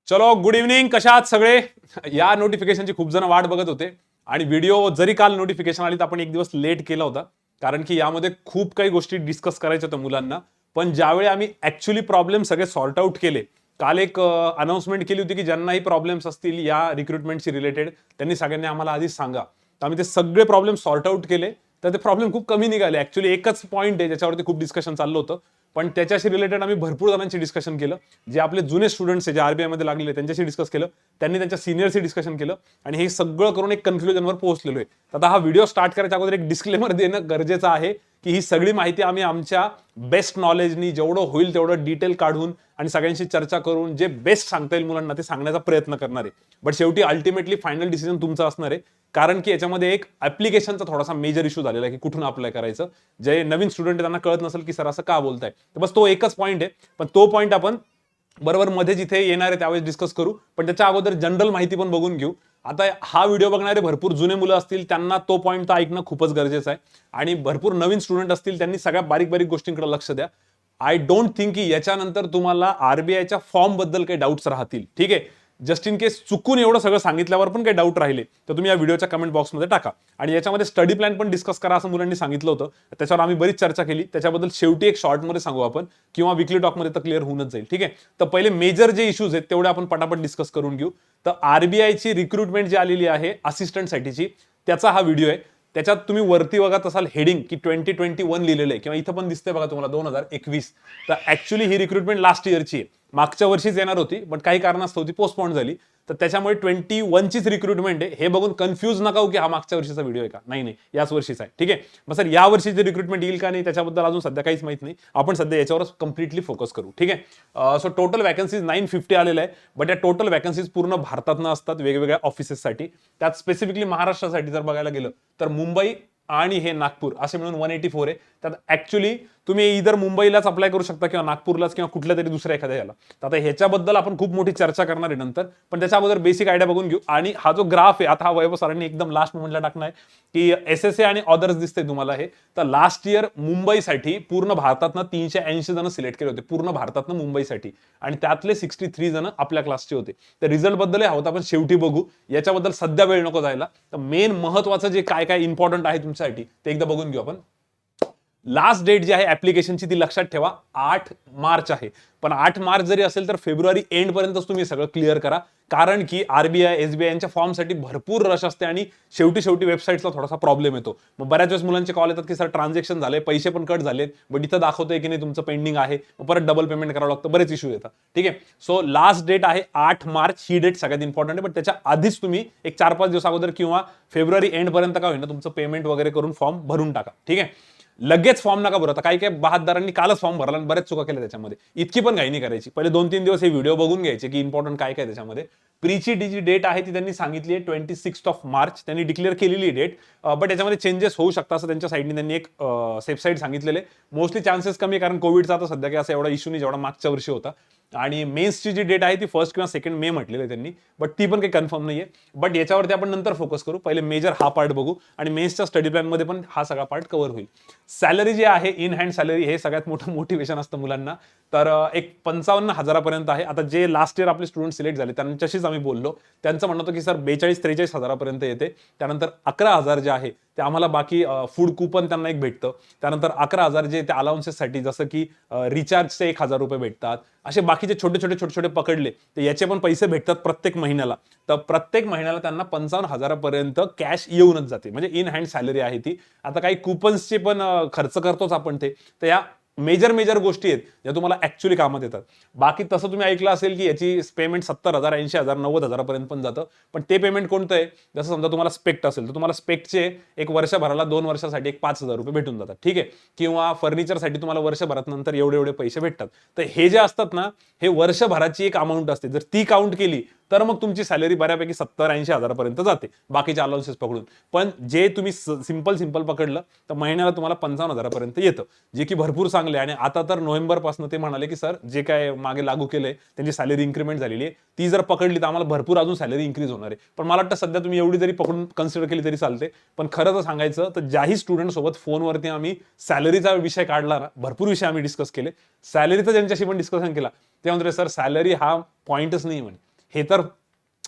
चलो good evening. कशा आहात सगळे? या नोटिफिकेशनची खूप जण वाट बघत होते आणि व्हिडिओ जरी काल नोटिफिकेशन आली तर आपण एक दिवस लेट केला होता, कारण की यामध्ये खूप काही गोष्टी डिस्कस करायच्या होत्या मुलांना. पण ज्यावेळी आम्ही ऍक्च्युली प्रॉब्लेम सगळे सॉर्ट आउट केले, काल एक अनाउन्समेंट केली होती की ज्यांनाही प्रॉब्लेम्स असतील या रिक्रुटमेंटशी रिलेटेड त्यांनी सगळ्यांनी आम्हाला आधीच सांगा. तर आम्ही ते सगळे प्रॉब्लेम सॉर्ट आउट केले. तर ते प्रॉब्लेम खूप कमी निघाले. ऍक्च्युली एकच पॉईंट आहे ज्याच्यावरती खूप डिस्कशन चाललं होतं, पण त्याच्याशी रिलेटेड आम्ही भरपूर जणांशी डिस्कशन केलं. जे आपले जुने स्टुडंट्स आहे, जे आरबीआय मध्ये लागलेले त्यांच्याशी डिस्कस केलं, त्यांनी त्यांच्या सिनियरशी डिस्कशन केलं आणि हे सगळं करून एक कन्क्लुजनवर पोहोचलेलो आहे. आता हा व्हिडिओ स्टार्ट करायच्या अगोदर एक डिस्क्लेमर देणं गरजेचं आहे की ही सगळी माहिती आम्ही आमच्या बेस्ट नॉलेजनी जेवढं होईल तेवढं डिटेल काढून आणि सगळ्यांशी चर्चा करून जे बेस्ट सांगता येईल मुलांना ते सांगण्याचा प्रयत्न करणार आहे. बट शेवटी अल्टिमेटली फायनल डिसिजन तुमचं असणार आहे, कारण की याच्यामध्ये एक ऍप्लिकेशनचा थोडासा मेजर इश्यू झालेला आहे की कुठून अप्लाय करायचं. जे नवीन स्टुडंट त्यांना कळत नसेल की सर असं का बोलताय, तर बस तो एकच पॉईंट आहे. पण तो पॉईंट आपण बरोबर मध्ये जिथे येणार आहे त्यावेळेस डिस्कस करू, पण त्याच्या अगोदर जनरल माहिती पण बघून घेऊ. आता हा व्हिडिओ बघणारे भरपूर जुने मुलं असतील, त्यांना तो पॉईंट तर ऐकणं खूपच गरजेचं आहे. आणि भरपूर नवीन स्टुडंट असतील, त्यांनी सगळ्या बारीक बारीक गोष्टींकडे लक्ष द्या. आय डोंट थिंक की याच्यानंतर तुम्हाला आरबीआयच्या फॉर्म बद्दल काही डाऊट्स राहतील. ठीक आहे, जस्ट इन केस चुकून एवढं सगळं सांगितल्यावर पण काही डाऊट राहिले तर तुम्ही या व्हिडिओच्या कमेंट बॉक्समध्ये टाका. आणि याच्यामध्ये स्टडी प्लॅन पण डिस्कस करा असं मुलांनी सांगितलं होतं. त्याच्यावर आम्ही बरीच चर्चा केली. त्याच्याबद्दल शेवटी एक शॉर्टमध्ये सांगू आपण, किंवा विकली टॉकमध्ये तर क्लिअर होऊनच जाईल. ठीक आहे, तर पहिले मेजर जे इश्यूज आहेत तेवढे आपण पटापट डिस्कस करून घेऊ. तर आरबीआयची रिक्रुटमेंट जी आलेली आहे असिस्टंटसाठीची, त्याचा हा व्हिडिओ आहे. त्याच्यात तुम्ही वरती बघत असाल हेडिंग की 2021 लिहिलेलं आहे, किंवा इथं पण दिसतंय बघा तुम्हाला 2021. तर ऍक्च्युली ही रिक्रुटमेंट लास्ट इयरची आहे, मागच्या वर्षीच येणार होती, पण काही कारणास्तव ती पोस्टपोन झाली. तर त्याच्यामुळे 21चीच रिक्रुटमेंट आहे. हे बघून कन्फ्यूज नका हो की हा मागच्या वर्षीचा व्हिडिओ आहे का. नाही नाही, याच वर्षीचा आहे. ठीक आहे, मग सर या वर्षीची रिक्रुटमेंट येईल का नाही त्याच्याबद्दल अजून सध्या काहीच माहित नाही. आपण सध्या याच्यावरच कम्प्लिटली फोकस करू. ठीक आहे, सो टोटल वॅकन्सीज 950 आलेलं आहे. बट या टोटल वॅकन्सीज पूर्ण भारतातनं असतात, वेगवेगळ्या ऑफिसेससाठी. त्यात स्पेसिफिकली महाराष्ट्रासाठी जर बघायला गेलं तर मुंबई आणि हे नागपूर असे मिळून 184 आहे. त्यात ऍक्च्युली तुम्ही इधर मुंबईलाच अप्लाय करू शकता किंवा नागपूरलाच किंवा कुठल्या तरी दुसऱ्या एखाद्या याला. तर आता ह्याच्याबद्दल आपण खूप मोठी चर्चा करणार आहे नंतर, पण त्याच्या अगोदर बेसिक आयडिया बघून घेऊ. आणि हा जो ग्राफ आहे आता हा वैभव सरांनी एकदम लास्ट मोमेंटला टाकणार आहे की एसएसए आणि अदर्स दिसते तुम्हाला हे. तर लास्ट इयर मुंबईसाठी पूर्ण भारतातनं 380 जण सिलेक्ट केले होते, पूर्ण भारतातनं मुंबईसाठी, आणि त्यातले 63 जण आपल्या क्लासचे होते. तर रिझल्ट बद्दल हवं आपण शेवटी बघू, याच्याबद्दल सध्या वेळ नको जायला. तर मेन महत्वाचं जे काय काय इम्पॉर्टंट आहे तुमच्यासाठी ते एकदा बघून घेऊ आपण. लास्ट डेट जी आहे ऍप्लिकेशनची ती लक्षात ठेवा, 8 मार्च आहे. पण 8 मार्च जरी असेल तर फेब्रुवारी एंड पर्यंतच तुम्ही सगळं क्लिअर करा, कारण की आरबीआय एसबीआय यांच्या फॉर्मसाठी भरपूर रश असते आणि शेवटी शेवटी वेबसाईटला थोडासा प्रॉब्लेम येतो. मग बऱ्याच वेळेस मुलांचे कॉल येतात की सर ट्रान्झॅक्शन झाले, पैसे पण कट झालेत, बट इथं दाखवतोय की नाही तुमचं पेंडिंग आहे, मग परत डबल पेमेंट करावं लागतं, बरेच इश्यू येतात. ठीक आहे, सो लास्ट डेट आहे 8 मार्च. ही डेट सगळ्यात इम्पॉर्टंट आहे, पण त्याच्या आधीच तुम्ही एक 4-5 दिवस अगोदर किंवा फेब्रुवारी एंड पर्यंत का होईना तुमचं पेमेंट वगैरे करून फॉर्म भरून टाका. ठीक आहे, लगेच फॉर्म नका भरू. आता काही काही बहादरांनी कालच फॉर्म भरला आणि बऱ्याच चुका केल्या त्याच्यामध्ये. इतकी पण घाई नाही करायची. पहिले 2-3 दिवस हे व्हिडिओ बघून घ्यायचे की इम्पॉर्टंट काय काय त्याच्यामध्ये. प्रीची जी डेट आहे ती त्यांनी सांगितली आहे 26 मार्च, त्यांनी डिक्लेअर केलेली डेट. बट याच्यामध्ये चेंजेस होऊ शकतात असं त्यांच्या साईडने त्यांनी एक सेफ साईड सांगितलेले. मोस्टली चान्सेस कमी, कारण कोविडचा आता सध्या काही असा एवढा इश्यू नाही जेवढा मागच्या वर्षी होता. आणि मेन्सची जी डेट आहे ती 1 किंवा 2 मे म्हटलेलं आहे त्यांनी, बट ती पण काही कन्फर्म नाहीये. बट याच्यावरती आपण नंतर फोकस करू, पहिले मेजर हा पार्ट बघू आणि मेन्सच्या स्टडी प्लॅन मध्ये पण हा सगळा पार्ट कव्हर होईल. सॅलरी जी आहे, इन हँड सॅलरी, हे सगळ्यात मोठं मोटिवेशन असतं मुलांना. तर एक 55,000 पर्यंत आहे. आता जे लास्ट इयर आपले स्टुडंट सिलेक्ट झाले त्यांच्याशीच आम्ही बोललो, त्यांचं म्हणणं होतं की सर 42-43 हजारापर्यंत येते. त्यानंतर 11,000 जे आहे ते आम्हाला बाकी फूड कुपन त्यांना एक भेटतं. त्यानंतर 11,000 जे ते अलाउन्सेससाठी, जसं की रिचार्जचे 1,000 रुपये भेटतात. असे बाकीचे छोटे छोटे छोटे छोटे पकडले तर याचे पण पैसे भेटतात प्रत्येक महिन्याला. तर प्रत्येक महिन्याला त्यांना 55,000 पर्यंत कॅश येऊनच जाते, म्हणजे इन हँड सॅलरी आहे ती. आता काही कुपन्सचे पण खर्च करतोच आपण ते. तर या मेजर मेजर गोष्टी आहेत ज्या तुम्हाला ऍक्च्युअली कामात येतात. बाकी तसं तुम्ही ऐकलं असेल की याची पेमेंट 70,000, 80,000, 90,000 पर्यंत पण जातं. पण ते पेमेंट कोणतं आहे, जसं समजा तुम्हाला स्पेक्ट असेल तर तुम्हाला स्पेक्टचे एक वर्षभराला 2 वर्षासाठी एक 5,000 रुपये भेटून जातात. ठीक आहे, किंवा फर्निचरसाठी तुम्हाला वर्षभरात नंतर एवढे एवढे पैसे भेटतात. तर हे जे असतात ना, हे वर्षभराची एक अमाऊंट असते. जर ती काउंट केली तर मग तुमची सॅलरी बऱ्यापैकी 70-80 हजारापर्यंत जाते बाकीचे अलाउन्सेस पकडून. पण जे तुम्ही सिंपल पकडलं तर महिन्याला तुम्हाला 55,000 पर्यंत येतं, जे की भरपूर चांगले. आणि आता तर नोव्हेंबर पासून ते म्हणाले की सर जे काय मागे लागू केलंय त्यांची सॅलरी इन्क्रीमेंट झालेली आहे, ती जर पकडली तर आम्हाला भरपूर अजून सॅलरी इन्क्रीज होणार आहे. पण मला वाटतं सध्या तुम्ही एवढी जरी पकडून कन्सिडर केली तरी चालते. पण खरं तर सांगायचं तर ज्याही स्टुडंट सोबत फोनवरती आम्ही सॅलरीचा विषय काढला ना, भरपूर विषय आम्ही डिस्कस केले, सॅलरीचा ज्यांच्याशी पण डिस्कशन केला ते म्हणतो सर सॅलरी हा पॉईंटच नाही म्हणे. हे तर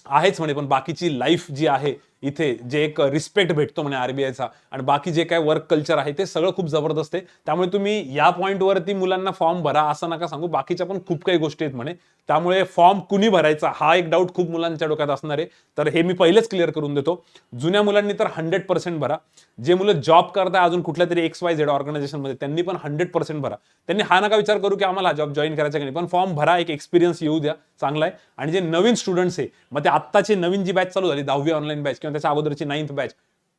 आहेच म्हणे, पण बाकीची लाईफ जी आहे इथे, जे एक रिस्पेक्ट भेटतो म्हणे आरबीआयचा, आणि बाकी जे काय वर्क कल्चर आहे ते सगळं खूप जबरदस्त आहे. त्यामुळे तुम्ही या पॉईंटवरती मुलांना फॉर्म भरा असं नका सांगू, बाकीच्या पण खूप काही गोष्टी आहेत म्हणे. त्यामुळे फॉर्म कुणी भरायचा हा एक डाऊट खूप मुलांच्या डोक्यात असणार आहे, तर हे मी पहिलेच क्लिअर करून देतो. जुन्या मुलांनी तर 100% भरा. जे मुलं जॉब करताय अजून कुठल्या तरी XYZ ऑर्गनायझेशनमध्ये, त्यांनी पण 100% भरा. त्यांनी हा नका विचार करू की आम्हाला जॉब जॉईन करायचा की नाही, पण फॉर्म भरा, एक एक्सपिरियन्स येऊ द्या, चांगला आहे. आणि जे नवीन स्टुडंट्स आहे, मग ते आत्ताची नवीन जी बॅच चालू झाली 10वी ऑनलाईन बॅच किंवा त्याच्या अगोदरची 9th बॅच,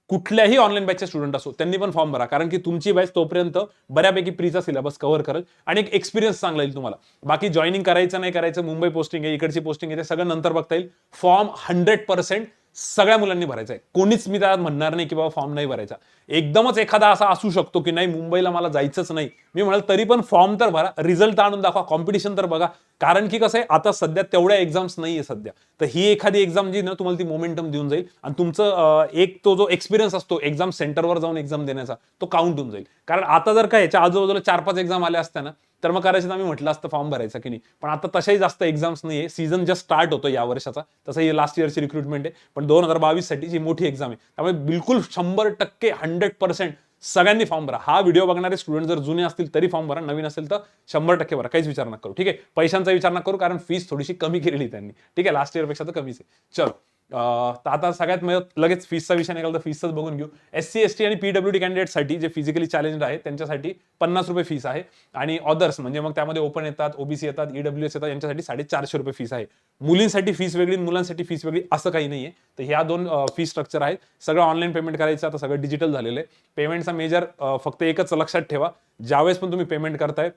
कुठल्याही ऑनलाईन बॅचचे स्टुडंट असो, त्यांनी पण फॉर्म भरा. कारण की तुमची बॅच तोपर्यंत बऱ्यापैकी प्रीचा सिलेबस कव्हर करेल आणि एक एक्सपिरियन्स चांगला येईल तुम्हाला. बाकी जॉईनिंग करायचं नाही करायचं, मुंबई पोस्टिंग आहे, इकडची पोस्टिंग आहे, ते सगळं नंतर बघता येईल. फॉर्म 100% सगळ्या मुलांनी भरायचा आहे. कोणीच मी त्यात म्हणणार नाही की बाबा फॉर्म नाही भरायचा. एकदमच एखादा असा असू शकतो की नाही मुंबईला मला जायचंच नाही, मी म्हणाल तरी पण फॉर्म तर भरा, रिझल्ट आणून दाखवा, कॉम्पिटिशन तर बघा. कारण की कसं आहे, आता सध्या तेवढ्या एक्झाम्स नाहीये सध्या, तर ही एखादी एक्झाम जी ना तुम्हाला ती मोमेंटम देऊन जाईल आणि तुमचं एक तो जो एक्सपिरियन्स असतो एक्झाम सेंटरवर जाऊन एक्झाम देण्याचा, तो काउंट होऊन जाईल. कारण आता जर काय याच्या आजूबाजूला 4-5 एक्झाम आल्या असत्या ना, तर मग कदाचित आम्ही म्हटलं असतं फॉर्म भरायचा की नाही. पण आता तशाही जास्त एक्झाम्स नाहीये, सीझन जस्ट स्टार्ट होतो या वर्षाचा, तसं ही लास्ट इयरची रिक्रुटमेंट आहे, पण 2022 साठी जी मोठी एक्झाम आहे, त्यामुळे बिलकुल 100% 100% सगळ्यांनी फॉर्म भरा. हा व्हिडिओ बघणारे स्टुडंट जर जुने असतील तरी फॉर्म भरा, नवीन असेल तर 100% भरा, काहीच विचार नका करू. ठीक आहे, पैशांचा विचार नका करू, कारण फीस थोडीशी कमी केलेली त्यांनी. ठीक आहे, लास्ट इयरपेक्षा तर कमीच आहे. चलो, तर आता सगळ्यात लगेच फीसचा विषय निघाला तर फीसच बघून घेऊ. SC ST आणि PWD कॅन्डिडेटसाठी जे फिजिकली चॅलेंज आहेत त्यांच्यासाठी ₹50 फीस आहे, आणि ऑदर्स म्हणजे मग त्यामध्ये ओपन येतात, ओबीसी येतात, EWS येतात, यांच्यासाठी ₹450 फीस आहे. मुलींसाठी फीस वेगळी, मुलांसाठी फीस वेगळी असं काही नाहीये. तर ह्या दोन फी स्ट्रक्चर आहेत. सगळं ऑनलाईन पेमेंट करायचं, आता सगळं डिजिटल झालेलं आहे. पेमेंटचा मेजर फक्त एकच लक्षात ठेवा, ज्यावेळेस पण तुम्ही पेमेंट करताय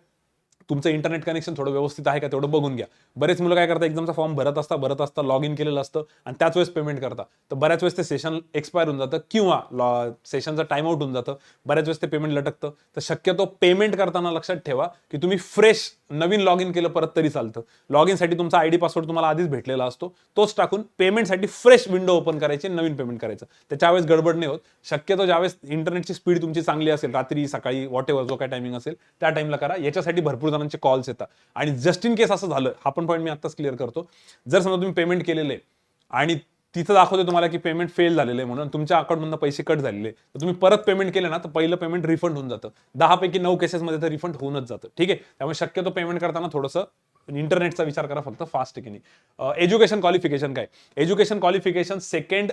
तुमचं इंटरनेट कनेक्शन थोडं व्यवस्थित आहे का तेवढं बघून घ्या. बरेच मुलं काय करतात, एक्झामचा फॉर्म भरत असता लॉग इन केलेलं असतं आणि त्याच वेळेस पेमेंट करता, तर बऱ्याच वेळेस ते सेशन एक्सपायर होऊन जातं किंवा सेशनचं टाइम आउट होऊन जातं, बऱ्याच वेळेस ते पेमेंट लटकतं. तर शक्यतो पेमेंट करताना लक्षात ठेवा की तुम्ही फ्रेश नवीन लॉग इन केलं परत तरी चालतं. लॉग इनसाठी तुमचा आयडी पासवर्ड तुम्हाला आधीच भेटलेला असतो, तोच टाकून पेमेंटसाठी फ्रेश विंडो ओपन करायची, नवीन पेमेंट करायचं. त्याच्यावेळेस गडबड नाही होत. शक्यतो ज्यावेळेस इंटरनेटची स्पीड तुमची चांगली असेल, रात्री सकाळी वॉट एव्हर जो काय टायमिंग असेल त्या टाइमला करा. याच्यासाठी भरपूर जणांचे कॉल्स येतात. आणि जस्ट इन केस असं झालं, हा पण पॉईंट मी आत्ताच क्लिअर करतो, जर समजा तुम्ही पेमेंट केलेलं आहे आणि तिथं दाखवते तुम्हाला की पेमेंट फेल झालेलं आहे म्हणून, तुमच्या अकाउंटमधून पैसे कट झालेले, तर तुम्ही परत पेमेंट केलं ना, तर पहिलं पेमेंट रिफंड होऊन जातं. 10 पैकी 9 केसेसमध्ये तर रिफंड होऊनच जातं. ठीक आहे, त्यामुळे शक्यतो पेमेंट करताना थोडंसं इंटरनेटचा विचार करा, फक्त फास्ट की नाही. एज्युकेशन क्वालिफिकेशन काय, एज्युकेशन क्वालिफिकेशन सेकंड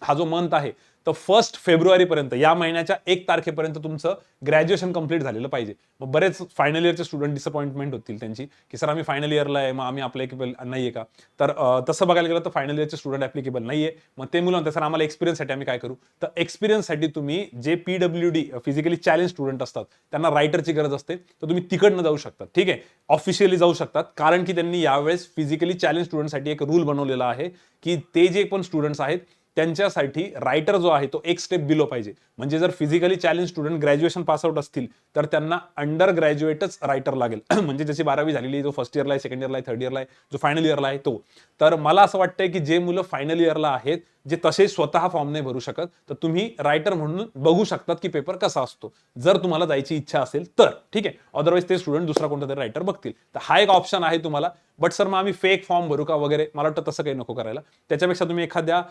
हा जो मंथ आहे तर 1 फेब्रुवारीपर्यंत, या महिन्याच्या 1 तारखेपर्यंत तुमचं ग्रॅज्युएशन कंप्लीट झालेलं पाहिजे. मग बरेच फायनल इयरचे स्टुडंट डिसअपॉइंटमेंट होतील त्यांची, की सर आम्ही फायनल इयरला आहे, मग आम्ही अप्लिकेबल नाहीये का. तर तसं बघायला गेलं तर फायनल इयरचे स्टुडंट ऍप्लिकेबल नाहीये. मग ते मुलं म्हणतात सर आम्हाला एक्सपिरियन्ससाठी आम्ही काय करू, तर एक्सपिरियन्ससाठी तुम्ही जे PWD फिजिकली चॅलेंज स्टुडंट असतात त्यांना रायटरची गरज असते, तर तुम्ही तिकडनं जाऊ शकतात. ठीक आहे, ऑफिशियली जाऊ शकतात, कारण की त्यांनी यावेळेस फिजिकली चॅलेंज स्टुडंटसाठी एक रूल बनवलेला आहे की ते जे पण स्टुडंट्स आहेत त्यांच्यासाठी रायटर जो आहे तो एक स्टेप बिलो पाहिजे. म्हणजे जर physically challenge student graduation pass out असतील तर त्यांना अंडर ग्रॅज्युएटच रायटर लागेल. म्हणजे जशी 12वी झालेली, जो फर्स्ट इयरला आहे, सेकंड इयरला आहे, थर्ड इयरला आहे, जो फायनल इयरला आहे तो. तर मला असं वाटतंय की जे मुलं फायनल इयरला आहेत, जे तसे स्वतः फॉर्म नाही भरू शकत, तर तुम्ही रायटर म्हणून बघू शकतात की पेपर कसा असतो, जर तुम्हाला जायची इच्छा असेल तर. ठीक आहे, अदरवाईज ते स्टुडंट दुसरा कोणता तरी रायटर बघतील. तर हा एक ऑप्शन आहे तुम्हाला. बट सर मग आम्ही फेक फॉर्म भरू का वगैरे, मला वाटतं तसं काही नको करायला. त्याच्यापेक्षा तुम्ही एखाद्या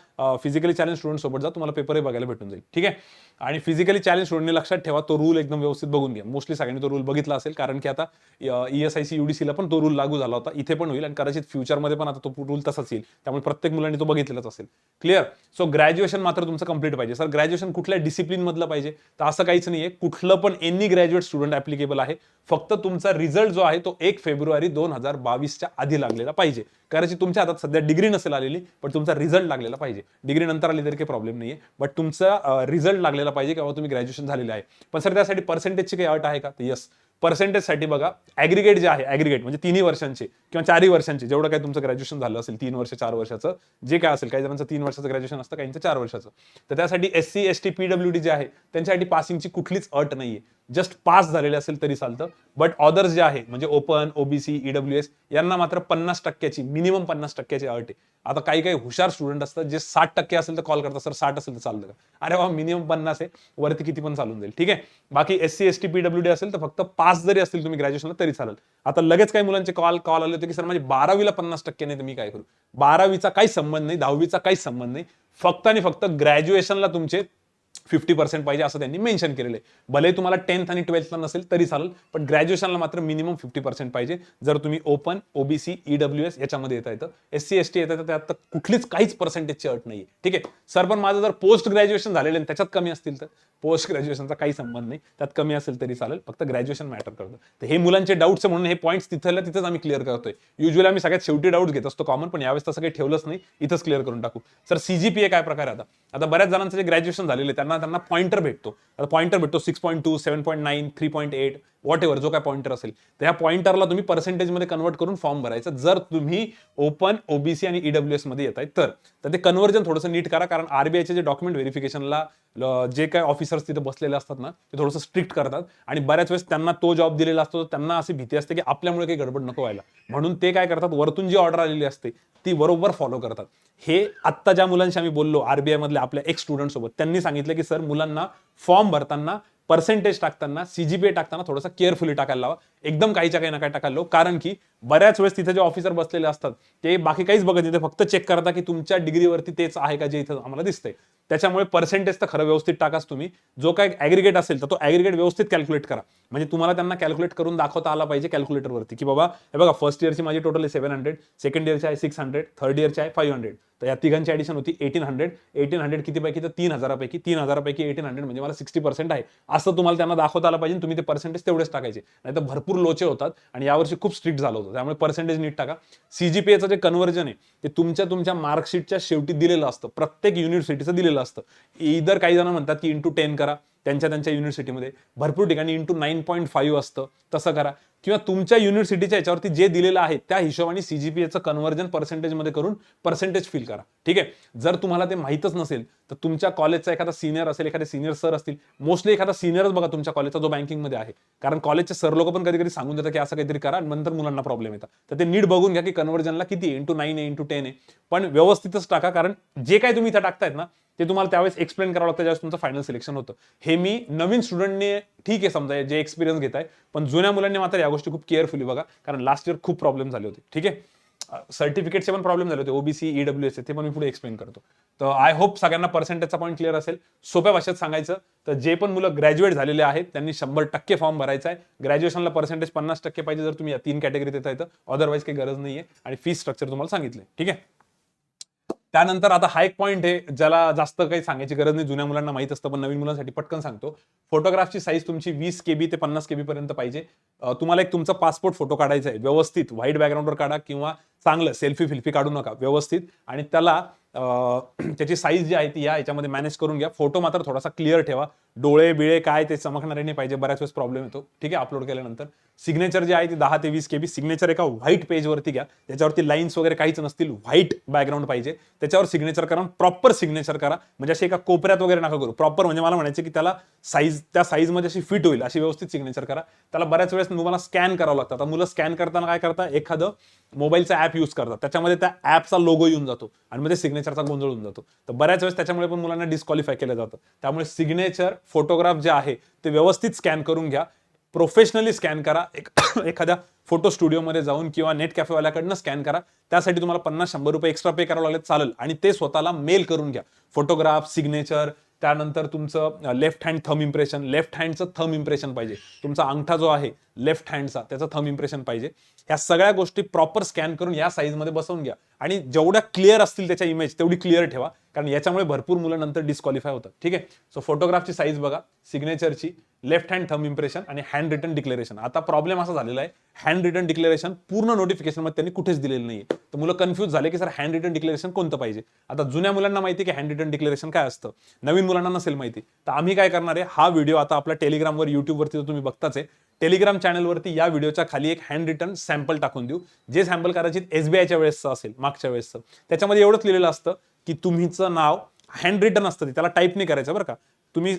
फिजिकली चॅलेंज स्टुडंट सोबत जा, तुम्हाला पेपरही बघायला भेटून जाईल. ठीक आहे, आणि फिजिकली चॅलेंज स्टुडंटने लक्षात ठेवा, तो रूल एकदम व्यवस्थित बघून घ्या. मोस्टली सगळ्यांनी तो रूल बघितला असेल, कारण की आता ESIC UDC ला पण तो रूल लागू झाला होता, इथे पण होईल आणि कदाचित फ्युचरमध्ये पण आता तो रूल तसाच येईल. त्यामुळे प्रत्येक मुलांनी तो बघितलेलाच असेल. क्लिअर. सो ग्रॅज्युएशन मात्र तुमचं कंप्लीट पाहिजे. सर ग्रॅज्युएशन कुठल्या डिसिप्लिन मधलं पाहिजे, तर असं काहीच नाहीये, कुठलं पण एनी ग्रॅज्युएट स्टुडंट ऍप्लिकेबल आहे. फक्त तुमचा रिझल्ट जो आहे तो 1 फेब्रुवारी 2022च्या आधी लागलेला पाहिजे. कारण तुमच्या हातात सध्या डिग्री नसेल आलेली, पण तुमचा रिझल्ट लागलेला पाहिजे. डिग्री नंतर आली तरी काही प्रॉब्लेम नाहीये, बट तुमचा रिझल्ट लागलेला पाहिजे किंवा तुम्ही ग्रॅज्युएशन झालेले आहे. पण सर त्यासाठी पर्सेंटेजची काही अट आहे का, तर येस, पर्सेंटेजसाठी बघा, ऍग्रिगेट जे आहे, ऍग्रिगेट म्हणजे 3 वर्षांचे किंवा 4 वर्षांचे, जेवढं काही तुमचं ग्रॅज्युएशन झालं असेल, 3 वर्ष 4 वर्षाचं जे काय असेल, काही जणांचं 3 वर्षाचं ग्रॅज्युएशन असतं, काहींचं 4 वर्षाचं. तर त्यासाठी SC ST PWD जे आहे त्यांच्यासाठी पासिंगची कुठलीच अट नाहीये, जस्ट पास झालेले असेल तरी चालतं. बट ऑदर्स जे आहे म्हणजे ओपन, OBC, EWS यांना मात्र 50% मिनिमम 50% अट आहे. आता काही काही हुशार स्टुडंट असतात जे 60% असेल तर कॉल करतात, सर 60 असेल तर चालतं का, अरे वा मिनिमम 50 आहे, वरती किती पण चालून जाईल. ठीक आहे, बाकी SC ST PWD असेल तर फक्त पास जरी असतील तुम्ही ग्रॅज्युएशनला तरी चालेल. आता लगेच काही मुलांचे कॉल आले होते की सर माझे 12वीला 50% नाही तर मी काय करू. 12वीचा काही संबंध नाही, 10वीचा काही संबंध नाही, फक्त आणि फक्त ग्रॅज्युएशनला तुमचे 50% पाहिजे असं त्यांनी मेन्शन केलेलं आहे. भले तुम्हाला 10th आणि 12thला नसेल तरी चालेल, पण ग्रॅज्युएशनला मात्र मिनिमम 50% पाहिजे. जर तुम्ही ओपन, ओबीसी, ईडब्ल्यूएस याच्यामध्ये येता येतं, एससी एसटी येतं तर त्यात कुठलीच काहीच पर्सेंटेजची अट नाहीये. ठीक आहे सर, पण माझं जर पोस्ट ग्रॅज्युएशन झालेलं आणि त्याच्यात कमी असतील तर पोस्ट ग्रॅज्युएशनचा काही संबंध नाही, त्यात कमी असेल तरी चालेल, फक्त ग्रॅज्युएशन मॅटर करतं. तर हे मुलांचे डाऊट्स म्हणून हे पॉईंट्स तिथंच आम्ही क्लिअर करतोय. युजली आम्ही सगळ्यात शेवटी डाऊट घेत असतो कॉमन, पण यावेळेस तसं काही ठेवलंच नाही, इथंच क्लिअर करून टाकू. सर सीजीपीए काय प्रकार आहे? आता बऱ्याच जणांचं जे ग्रॅज्युएशन झालेले त्यांना पॉइंटर भेटतो. आता पॉइंटर भेटतो 6.2, 7.9, 3.8 व्हॉट एव्हर जो काय पॉइंटर असेल, तर ह्या पॉइंटरला तुम्ही पर्सेंटेजमध्ये कन्वर्ट करून फॉर्म भरायचा. जर तुम्ही ओपन, ओबीसी आणि ईडब्ल्यूएस मध्ये येत आहे तर ते कन्व्हर्जन थोडंसं नीट करा, कारण आरबीआयचे जे डॉक्युमेंट व्हेरिफिकेशनला जे काय ऑफिसर्स तिथे बसलेले असतात ना, ते थोडंसं स्ट्रिक्ट करतात आणि बऱ्याच वेळेस त्यांना तो जॉब दिलेला असतो, त्यांना अशी भीती असते की आपल्यामुळे काही गडबड नको व्हायला, म्हणून ते काय करतात, वरतून जी ऑर्डर आलेली असते ती बरोबर फॉलो करतात. हे आत्ता ज्या मुलांशी आम्ही बोललो आरबीआय मधल्या आपल्या एक स्टुडंट सोबत, त्यांनी सांगितलं की सर मुलांना फॉर्म भरताना, पर्सेंटेज टाकताना, सीजीपीए टाकताना थोडंसं केअरफुली टाकायला लावा. एकदम काहीच्या काही नका टाकायला लावा, कारण की बऱ्याच वेळेस तिथे जे ऑफिसर बसलेले असतात ते बाकी काहीच बघत नाही, ते फक्त चेक करता की तुमच्या डिग्रीवरती तेच आहे का जे इथं आम्हाला दिसतंय. त्याच्यामुळे पर्सेंटेज तर खरं व्यवस्थित टाकाच तुम्ही. जो काय ऍग्रिगेट असेल तर तो ऍग्रिगेट व्यवस्थित कॅल्क्युलेट करा, म्हणजे तुम्हाला त्यांना कॅल्क्युलेट करून दाखवता आला पाहिजे कॅल्क्युलेटरवरती की बाबा हे बघा फर्स्ट इयरची माझी टोटल आहे 700, सेकंड इयरची आहे 600, थर्ड इयरची आहे 500, तर या तिघांची ऍडिशन होती 1800 किती पैकी तर 3000 पैकी 1800 म्हणजे मला 60% आहे, असं तुम्हाला त्यांना दाखवता आलं पाहिजे. तुम्ही ते पर्सेंटेज तेवढेच टाकायचे, नाही तर भरपूर लोचे होतात आणि यावर्षी खूप स्ट्रिक्ट झालं होतं, त्यामुळे पर्सेंटेज नीट टाका. सीजीपीएचं जे कन्व्हर्जन आहे ते तुमच्या मार्कशीटच्या शेवटी दिलेलं असतं, प्रत्येक युनिव्हर्सिटीचं दिलेलं असतं. इधर काही जण म्हणतात की इंटू 10 करा त्यांच्या युनिव्हर्सिटीमध्ये, भरपूर ठिकाणी इंटू 9.5 असतं, तसं करा, किंवा तुमच्या युनिव्हर्सिटीच्या याच्यावरती जे दिलेलं आहे त्या हिशोबाने सीजीपीएचं कन्व्हर्जन पर्सेंटेजमध्ये करून पर्सेंटेज फिल करा. ठीक आहे, जर तुम्हाला ते माहीतच नसेल तर तुमच्या कॉलेजचा एखादा सिनियर असेल, एखादे सिनियर सर असतील, मोस्टली एखादा सिनियरच बघा तुमच्या कॉलेजचा जो बँकिंगमध्ये आहे, कारण कॉलेजचे सर लोक पण कधी कधी सांगून देतात की असं काहीतरी करा आणि नंतर मुलांना प्रॉब्लेम येतात. तर ते नीट बघून घ्या की कन्व्हर्जनला किती आहे, इंटू 9 आहे, इंटू 10 आहे, पण व्यवस्थितच टाका, कारण जे काही तुम्ही इथं टाकतायत ना ते तुम्हाला त्यावेळेस एक्सप्लेन करावं लागतं ज्यावेळेस तुमचं फायनल सिलेक्शन होतं. हे मी नवीन स्टुडंटने ठीक आहे समजा जे एक्सपिरियन्स घेत आहे, पण जुन्या मुलांनी मात्र या गोष्टी खूप केअरफुली बघा, कारण लास्ट इयर खूप प्रॉब्लेम झाले होते. ठीक आहे, सर्टिफिकेटचे पण प्रॉब्लेम झाले होते, ओबीसी, ईडब्ल्यूएस ते पण मी पुढे एक्सप्लेन करतो. तर आय होप सगळ्यांना पर्सेंटेजचा पॉईंट क्लिअर असेल. सोप्या भाषेत सांगायचं तर जे पण मुलं ग्रॅज्युएट झालेले आहेत त्यांनी 100% फॉर्म भरायचा आहे. ग्रॅज्युएशनला पर्सेंटेज 50% पाहिजे जर तुम्ही या 3 कॅटेगरीत येता येतं, अदरवाईज काही गरज नाहीये. आणि फीस स्ट्रक्चर तुम्हाला सांगितलंय. ठीक आहे, त्यानंतर आता हा एक पॉईंट आहे ज्याला जास्त काही सांगायची गरज नाही, जुन्या मुलांना माहित असतं, पण नवीन मुलांसाठी पटकन सांगतो. फोटोग्राफची साईज तुमची 20 KB ते 50 KB पर्यंत पाहिजे. तुम्हाला एक तुमचा पासपोर्ट फोटो काढायचा आहे, व्यवस्थित व्हाईट बॅकग्राऊंडवर काढा किंवा चांगलं सेल्फी फिल्फी काढू नका, व्यवस्थित, आणि त्याला त्याची साईज जी आहे ती या याच्यामध्ये मॅनेज करून घ्या. फोटो मात्र थोडासा क्लिअर ठेवा, डोळे बिळे काय ते चमकणारे नाही पाहिजे, बऱ्याच वेळेस प्रॉब्लेम येतो. ठीक आहे, अपलोड केल्यानंतर सिग्नेचर जे आहे ती 10 ते 20 KB सिग्नेचर एका व्हाईट पेजवरती घ्या, त्याच्यावरती लाईन्स वगैरे काहीच नसतील, व्हाईट बॅकग्राऊंड पाहिजे, त्याच्यावर सिग्नेचर करा, प्रॉपर सिग्नेचर करा, म्हणजे असे एका कोपऱ्यात वगैरे नका करू, प्रॉपर, म्हणजे मला म्हणायचं की त्याला साईज त्या साईजमध्ये अशी फिट होईल अशी व्यवस्थित सिग्नेचर करा. त्याला बऱ्याच वेळेस तुम्हाला स्कॅन करावं लागतं. आता मुलं स्कॅन करताना काय करतात, एखादं मोबाईलचा ऍप यूज करतात, त्याच्यामध्ये त्या ऍपचा लोगो येऊन जातो आणि मध्ये सिग्नेचरचा गोंधळ होऊन जातो, तर बऱ्याच वेळेस त्याच्यामुळे पण मुलांना डिस्क्वालिफाय केलं जातं. त्यामुळे सिग्नेचर फोटोग्राफ जे आहे ते व्यवस्थित स्कॅन करून घ्या, प्रोफेशनली स्कॅन करा, एखाद्या फोटो स्टुडिओमध्ये जाऊन किंवा नेट कॅफेवाल्याकडनं स्कॅन करा. त्यासाठी तुम्हाला 50-100 रुपये एक्स्ट्रा पे करावं लागेल, चालेल, आणि ते स्वतःला मेल करून घ्या. फोटोग्राफ, सिग्नेचर, त्यानंतर तुमचं left hand thumb impression, left हँडचं थंब इम्प्रेशन पाहिजे, तुमचा अंगठा जो आहे लेफ्ट हँडचा त्याचं थंब इम्प्रेशन पाहिजे. ह्या सगळ्या गोष्टी प्रॉपर स्कॅन करून या साईजमध्ये बसवून घ्या, आणि जेवढ्या क्लिअर असतील त्याच्या इमेज तेवढी क्लिअर ठेवा, कारण याच्यामुळे भरपूर मुलं नंतर डिस्क्वालिफाय होतात. ठीक आहे, सो फोटोग्राफची साईज बघा, सिग्नेचरची, लेफ्ट हँड थंब इम्प्रेशन आणि हँड रिटन डिक्लेरेशन. आता प्रॉब्लेम असा झालेला आहे, हँड रिटन डिक्लेरेशन पूर्ण नोटिफिकेशन मध्ये त्यांनी कुठेच दिलेलं नाहीये, तर मुलं कन्फ्यूज झाले की सर हँड रिटन डिक्लेरेशन कोणतं पाहिजे. आता जुन्या मुलांना माहिती की हँड रिटन डिक्लेरेशन काय असतं, नवीन मुलांना नसेल माहिती, तर आम्ही काय करणार आहे, हा व्हिडिओ आता आपल्या टेलिग्रामवर, युट्यूबवरती तुम्ही बघताच आहे, टेलिग्राम चॅनलवरती या व्हिडिओच्या खाली एक हँड रिटन सॅम्पल टाकून देऊ, जे सॅम्पल कदाचित एसबीआयच्या वेळेसचं असेल, मागच्या वेळेसचं. त्याच्यामध्ये एवढंच लिहिलेलं असतं की तुमचं नाव हँड रिटन असतं, त्याला टाईप नाही करायचं बरं का, तुम्ही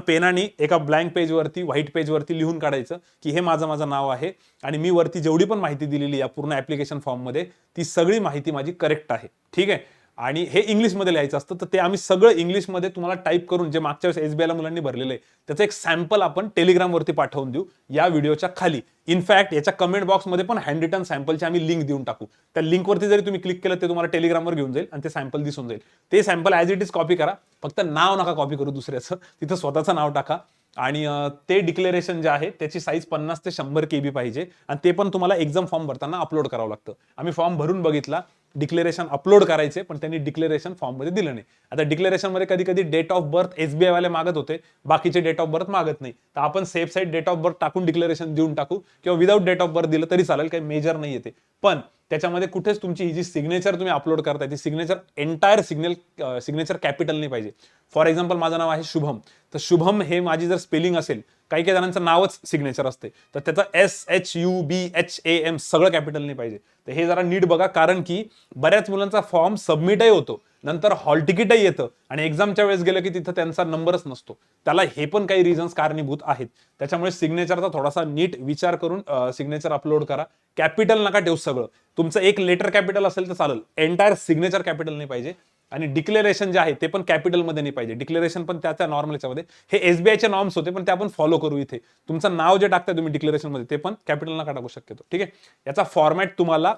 पेनाने एका ब्लँक पेजवरती, व्हाईट पेजवरती लिहून काढायचं की हे माझं नाव आहे आणि मी वरती जेवढी पण माहिती दिलेली या पूर्ण ऍप्लिकेशन फॉर्ममध्ये ती सगळी माहिती माझी करेक्ट आहे. ठीक आहे, आणि हे इंग्लिशमध्ये लिहायचं असतं. तर ते आम्ही सगळं इंग्लिशमध्ये तुम्हाला टाईप करून, जे मागच्या वेळेस एसबीआयला मुलांनी भरलेलं आहे त्याचं एक सॅम्पल आपण टेलिग्रामवरती पाठवून देऊ या व्हिडिओच्या खाली. इनफॅक्ट याच्या कमेंट बॉक्समध्ये पण हँड रिटन सॅम्पलची आम्ही लिंक देऊन टाकू. त्या लिंकवरती जरी तुम्ही क्लिक केलं ते तुम्हाला टेलिग्रामवर घेऊन जाईल आणि ते सॅम्पल दिसून जाईल. ते sample as it is copy करा, फक्त नाव नका कॉपी करू दुसऱ्याचं, तिथं स्वतःचं नाव टाका. आणि ते डिक्लेरेशन जे आहे त्याची साईज 50 ते 100 KB पाहिजे आणि ते पण तुम्हाला एक्झाम फॉर्म भरताना अपलोड करावं लागतं. आम्ही फॉर्म भरून बघितला, डिक्लेरेशन अपलोड करायचे पण त्यांनी डिक्लेरेशन फॉर्म मध्ये दिलं नाही. आता डिक्लेरेशन मध्ये कधी कधी डेट ऑफ बर्थ एसबीआय वाले मागत होते, बाकीचे डेट ऑफ बर्थ मागत नाही. तर आपण safe side date of birth टाकून डिक्लेरेशन देऊन टाकू किंवा विदाउट डेट ऑफ बर्थ दिलं तरी चालेल, काही मेजर नाही येते. पण त्याच्यामध्ये कुठेच तुमची ही जी सिग्नेचर तुम्ही अपलोड करताय ती सिग्नेचर एंटायर सिग्नेचर कॅपिटल नाही पाहिजे. फॉर एक्झाम्पल माझं नाव आहे शुभम, तर शुभम हे माझी जर स्पेलिंग असेल, काही काही जणांचं नावच सिग्नेचर असते तर त्याचं SHUBHAM सगळं कॅपिटल नाही पाहिजे. तर हे जरा नीट बघा, कारण की बऱ्याच मुलांचा फॉर्म सबमिटही होतो, नंतर हॉल तिकीटही येतं आणि एक्झामच्या वेळेस गेलं की तिथं त्यांचा नंबरच नसतो. त्याला हे पण काही रिझन्स कारणीभूत आहेत. त्याच्यामुळे सिग्नेचरचा थोडासा नीट विचार करून सिग्नेचर अपलोड करा. कॅपिटल नका ठेवू सगळं. तुमचं एक लेटर कॅपिटल असेल तर चालेल, एंटायर सिग्नेचर कॅपिटल नाही पाहिजे. आणि डिक्लेरेशन जे आहे ते पण कॅपिटलमध्ये नाही पाहिजे. डिक्लेरेशन पण त्याच्या नॉर्मल याच्यामध्ये, हे एसबीआयचे नॉर्म्स होते पण ते आपण फॉलो करू इथे. तुमचं नाव जे टाकताय तुम्ही डिक्लेरेशन मध्ये ते पण कॅपिटल नका टाकू शक्यतो. ठीक आहे, याचा फॉर्मॅट तुम्हाला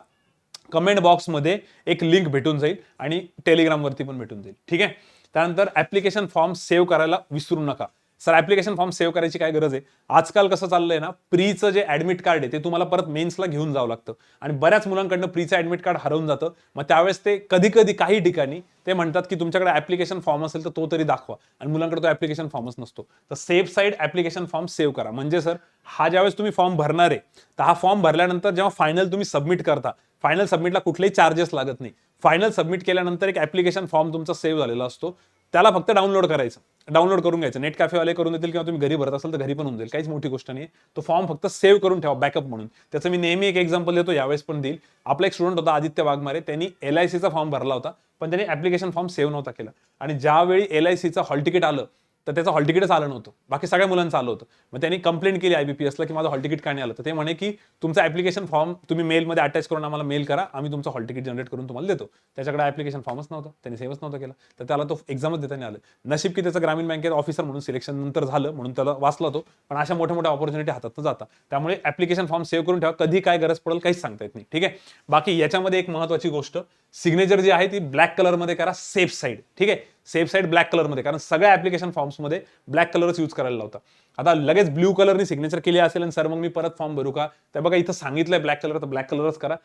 कमेंट बॉक्समध्ये एक लिंक भेटून जाईल आणि टेलिग्रामवरती पण भेटून जाईल. ठीक आहे, त्यानंतर ऍप्लिकेशन फॉर्म सेव्ह करायला विसरू नका. सर ऍप्लिकेशन फॉर्म सेव्ह करायची काय गरज आहे? आजकाल कसं चाललंय ना, प्रीचं जे ऍडमिट कार्ड आहे ते तुम्हाला परत मेन्सला घेऊन जावं लागतं आणि बऱ्याच मुलांकडनं प्रीचं ऍडमिट कार्ड हरवून जातं. मग त्यावेळेस ते कधी कधी काही ठिकाणी ते म्हणतात की तुमच्याकडे ऍप्लिकेशन फॉर्म असेल तर तो तरी दाखवा, आणि मुलांकडे तो ऍप्लिकेशन फॉर्मच नसतो. तर safe side application form save करा. म्हणजे सर हा ज्यावेळेस तुम्ही फॉर्म भरणार आहे तर हा फॉर्म भरल्यानंतर जेव्हा फायनल तुम्ही सबमिट करता, फायनल सबमिटला कुठलेही चार्जेस लागत नाही. फायनल सबमिट केल्यानंतर एक ऍप्लिकेशन फॉर्म तुमचा सेव्ह झालेला असतो, त्याला फक्त डाउनलोड करायचं, डाउनलोड करून घ्यायचं. नेट कॅफेवाले करून देतील किंवा तुम्ही घरी भरत असाल तर घरी पण होऊन जाईल, काहीच मोठी गोष्ट नाही. तो फॉर्म फक्त सेव्ह करून ठेवा बॅकअप म्हणून. त्याचं मी नेहमी एक एक्झाम्पल देतो, यावेळेस पण देईल. आपला एक स्टुडंट होता आदित्य वाघमारे, त्यांनी LICचा फॉर्म भरला होता पण त्यांनी ऍप्लिकेशन फॉर्म सेव्ह नव्हता केला आणि ज्यावेळी LICचं हॉल तिकीट आलं तर त्याचं हॉल तिकीटच आलं नव्हतं, बाकी सगळ्या मुलांचं आलं होतं. मग त्यांनी कंप्लेंट केली IBPSला की माझं हॉल तिकीट का नाही आलं. तर ते म्हणे की तुमचं ऍप्लिकेशन फॉर्म तुम्ही मेलमध्ये अटॅच करून आम्हाला मेल करा, आम्ही तुमचं हॉल तिकीट जनरेट करून तुम्हाला देतो. त्याच्याकडे ऍप्लिकेशन फॉर्मच नव्हतं, त्यांनी सेव्हच नव्हतं केला, तर त्याला तो एक्झामच देता नाही आलं. नशीब की त्याचं ग्रामीण बँकेत ऑफिसर म्हणून सिलेक्शन नंतर झालं, म्हणून त्याला वाचला तो. पण अशा मोठ्या मोठ्या ऑपॉर्च्युनिटी हातात जाता, त्यामुळे ऍप्लिकेशन फॉर्म सेव्ह करून ठेवा, कधी काय गरज पडेल काहीच सांगता येत नाही. ठीक आहे, बाकी याच्यामध्ये एक महत्वाची गोष्ट, सिग्नेचर जी आहे ती ब्लॅक कलरमध्ये करा, सेफ साईड. ठीक आहे, सेफ साईड ब्लॅक कलरमध्ये, कारण सगळ्या ऍप्लिकेशन फॉर्म्समध्ये ब्लॅक कलरच यूज करायला लावता. आता लगेच ब्ल्यू कलरनी सिग्नेचर केली असेल आणि सर मग मी परत फॉर्म भरू का, तर बघा इथं सांगितलंय ब्लॅक कलर, तर ब्लॅक कलरच करा.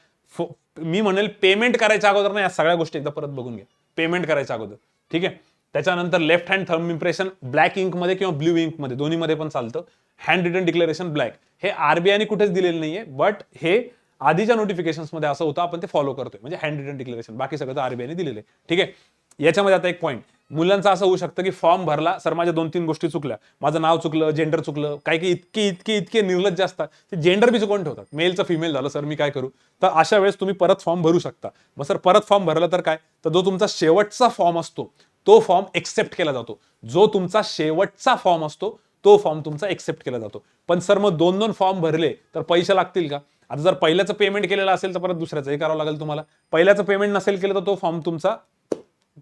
मी म्हणेल पेमेंट करायच्या अगोदर ना या सगळ्या गोष्टी एकदा परत बघून घ्या, पेमेंट करायच्या अगोदर. ठीक आहे, त्याच्यानंतर left hand thumb impression black इंकमध्ये किंवा ब्ल्यू इंकमध्ये दोन्हीमध्ये पण चालतं. हँड रिटन डिक्लेरेशन ब्लॅक, हे आरबीआयने कुठेच दिलेलं नाहीये, बट हे आधीच्या नोटिफिकेशन्समध्ये असं होतं, आपण ते फॉलो करतोय, म्हणजे हँड रिटन डिक्लेरेशन. बाकी सगळं तर आरबीआयने दिलेलं आहे. ठीक आहे, याच्यामध्ये आता एक पॉईंट, मुलांचं असं होऊ शकतं की फॉर्म भरला, सर माझ्या 2-3 गोष्टी चुकल्या, माझं नाव चुकलं, जेंडर चुकलं. काही काही इतके इतके इतके निर्लज्ज असतात ते जेंडर बी चुकवून ठेवतात, मेलचं फिमेल झालं, सर मी काय करू. तर अशा वेळेस तुम्ही परत फॉर्म भरू शकता. मग सर परत फॉर्म भरला तर काय, तर जो तुमचा शेवटचा फॉर्म असतो तो फॉर्म एक्सेप्ट केला जातो. जो तुमचा शेवटचा फॉर्म असतो तो फॉर्म तुमचा एक्सेप्ट केला जातो. पण सर मग 2-2 फॉर्म भरले तर पैसे लागतील का? आता जर पहिल्याचं पेमेंट केलेलं असेल तर परत दुसऱ्याचं हे करावं लागेल तुम्हाला. पहिल्याचं पेमेंट नसेल केलं तर तो फॉर्म तुमचा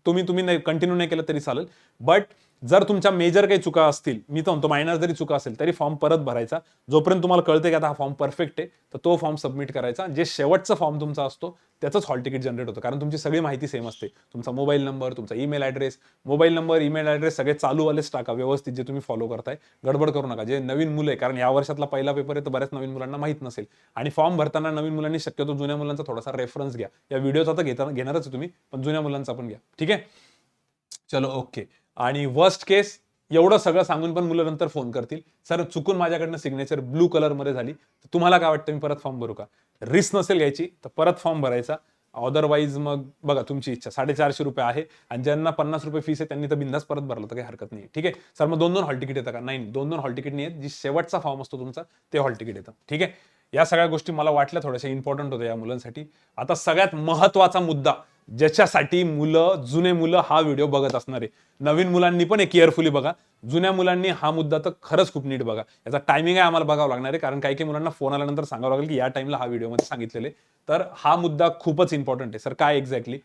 तुम्ही नाही कंटिन्यू नाही केलं तरी चालेल. बट जर तुमच्या मेजर काही चुका असतील, मी तर म्हणतो मायनर जरी चुका असेल तरी फॉर्म परत भरायचा. जोपर्यंत तुम्हाला कळते की आता हा फॉर्म परफेक्ट आहे तर तो फॉर्म सबमिट करायचा. जे शेवटचा फॉर्म तुमचा असतो त्याचंच हॉल तिकीट जनरेट होतं, कारण तुमची सगळी माहिती सेम असते. तुमचा मोबाईल नंबर, तुमचा ईमेल ॲड्रेस सगळे चालूवालेच टाका व्यवस्थित, जे तुम्ही फॉलो करताय. गडबड करू नका. जे नवीन मुलं आहे, कारण या वर्षातला पहिला पेपर आहे तर बऱ्याच नवीन मुलांना माहित नसेल, आणि फॉर्म भरताना नवीन मुलांनी शक्यतो जुन्या मुलांचा थोडासा रेफरन्स घ्या. या व्हिडिओचा तर घेणारच आहे तुम्ही, पण जुन्या मुलांचा पण घ्या. ठीक आहे, चलो ओके. आणि वर्स्ट केस एवढं सगळं सांगून पण मुलं नंतर फोन करतील, सर चुकून माझ्याकडनं सिग्नेचर ब्लू कलरमध्ये झाली, तर तुम्हाला काय वाटतं मी परत फॉर्म भरू का? रिस्क नसेल घ्यायची तर परत फॉर्म भरायचा. अदरवाईज मग बघा तुमची इच्छा. ₹450 आहे आणि ज्यांना ₹50 फीस आहे त्यांनी तर बिंदास परत भरलं तर काही हरकत नाही. ठीक आहे सर, मग 2-2 हॉल तिकीट येतं का? नाही, 2-2 हॉल तिकीट नाही आहेत. जी शेवटचा फॉर्म असतो तुमचा ते हॉल तिकीट येतं. ठीक आहे, या सगळ्या गोष्टी मला वाटल्या थोड्याशा इम्पॉर्टंट होत्या या मुलांसाठी. आता सगळ्यात महत्वाचा मुद्दा, ज्याच्यासाठी जुने मुलं हा व्हिडिओ बघत असणार आहे. नवीन मुलांनी पण एक केअरफुली बघा, जुन्या मुलांनी हा मुद्दा तर खरंच खूप नीट बघा. याचा टायमिंग आहे आम्हाला बघावं लागणार आहे, कारण काही काही मुलांना फोन आल्यानंतर सांगावं लागेल की या टाइमला हा व्हिडिओमध्ये सांगितलेले. तर हा मुद्दा खूपच इम्पॉर्टंट आहे. सर काय एक्झॅक्टली?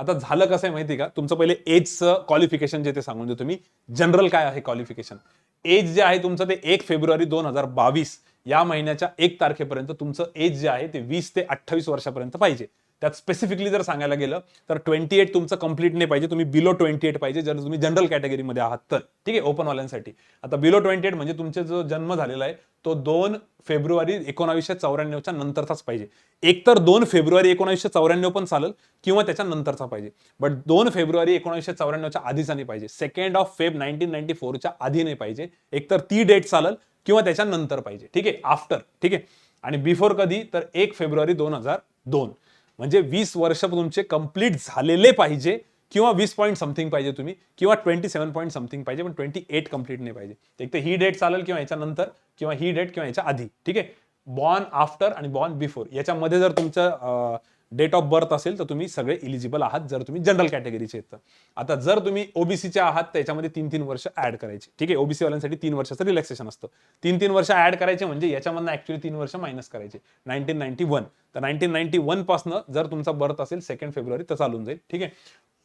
आता झालं कसं आहे माहिती का, तुमचं पहिले एजचं क्वालिफिकेशन जे ते सांगून देतो मी. जनरल काय आहे क्वालिफिकेशन, एज जे आहे तुमचं ते 1 फेब्रुवारी 2022 या महिन्याच्या 1 तारखेपर्यंत तुमचं एज जे आहे ते 20 ते 28 वर्षापर्यंत पाहिजे. त्यात स्पेसिफिकली जर सांगायला गेलं तर 28 तुमचं कंप्लीट नाही पाहिजे, तुम्ही बिलो 28 पाहिजे जर तुम्ही जनरल कॅटेगरीमध्ये आहात तर. ठीक आहे, ओपन वाल्यांसाठी. आता बिलो 28 म्हणजे तुमचा जो जन्म झालेला आहे तो 2 फेब्रुवारी 1994च्या नंतरचाच पाहिजे. एकतर 2 फेब्रुवारी 1994 पण चालेल किंवा त्याच्या नंतरचा पाहिजे, बट 2 फेब्रुवारी 1994च्या आधीचा नाही पाहिजे. 2 फेब 1994च्या आधी नाही पाहिजे. एकतर ती डेट चालेल किंवा त्याच्या नंतर पाहिजे. ठीक आहे, आफ्टर. ठीक आहे, आणि बिफोर कधी तर 1 फेब्रुवारी 2002. म्हणजे 20 वर्ष तुमचे कंप्लीट झालेले पाहिजे किंवा 20 पॉईंट समथिंग पाहिजे तुम्ही, किंवा 27 पॉईंट समथिंग पाहिजे, पण 28 कंप्लीट नाही पाहिजे. एक तर ही डेट चालेल किंवा याच्या नंतर, किंवा ही डेट किंवा याच्या आधी. ठीक आहे, बॉर्न आफ्टर आणि बॉर्न बिफोर याच्यामध्ये जर तुमचं डेट ऑफ बर्थ असेल तर तुम्ही सगळे इलिजिबल आहात जर तुम्ही जनरल कॅटेगरीचे आहेत. आता जर तुम्ही ओबीसीचे आहात तर याच्यामध्ये 3-3 वर्ष ऍड करायचे. ठीक आहे, ओबीसी वाल्यांसाठी 3 वर्षाचं रिलॅक्सेशन असतं. 3-3 वर्ष ऍड करायचे म्हणजे याच्यामधनं ऍक्च्युअली 3 वर्ष मायनस करायचे. 1991 तर 1991 पासून जर तुमचा बर्थ असेल 2 फेब्रुवारी तर चालून जाईल. ठीक आहे,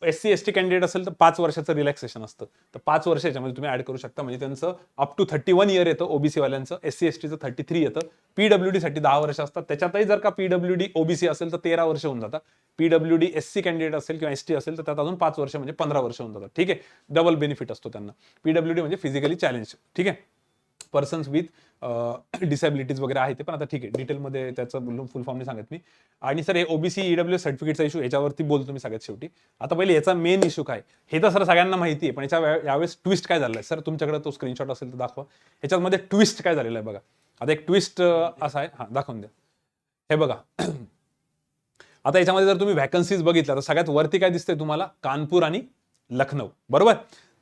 SC ST कॅन्डिडेट असेल तर 5 वर्षाचं रिलॅक्सेशन असतं, तर 5 वर्ष याच्यामध्ये तुम्ही ऍड करू शकता. म्हणजे त्यांचं अप टू 31 इयर येतं ओबीसी वाल्यांचं, SC ST चं 33 येतं. PWD साठी 10 वर्ष असतात. त्याच्यातही जर का PWD ओबीसी असेल तर 13 वर्ष होऊन जातात. PWD SC कॅन्डिडेट असेल किंवा ST असेल तर त्यात अजून 5 वर्ष म्हणजे 15 वर्ष होऊन जातात. ठीक आहे, डबल बेनिफिट असतो त्यांना. PWD म्हणजे फिजिकली चॅलेंज. ठीक आहे, पर्सन्स विथ डिसॅबिलिटीज वगैरे आहे ते, पण आता ठीक आहे डिटेलमध्ये त्याचं फुल फॉर्म नाही सांगत मी. आणि सर हे ओबीसी ईडब्ल्यू सर्टिफिकेटचा इशू याच्यावरती बोलतो मी सगळ्यात शेवटी. आता पहिले याचा मेन इशू काय हे तर सर सगळ्यांना माहिती आहे, पण यावेळेस ट्विस्ट काय झालाय सर, तुमच्याकडे तो स्क्रीनशॉट असेल तर दाखवा. ह्याच्यामध्ये ट्विस्ट काय झालेला आहे बघा. आता एक ट्विस्ट असा आहे, हा दाखवून द्या. हे बघा आता याच्यामध्ये जर तुम्ही व्हॅकन्सीज बघितल्या तर सगळ्यात वरती काय दिसतंय तुम्हाला, कानपूर आणि लखनौ. बरोबर,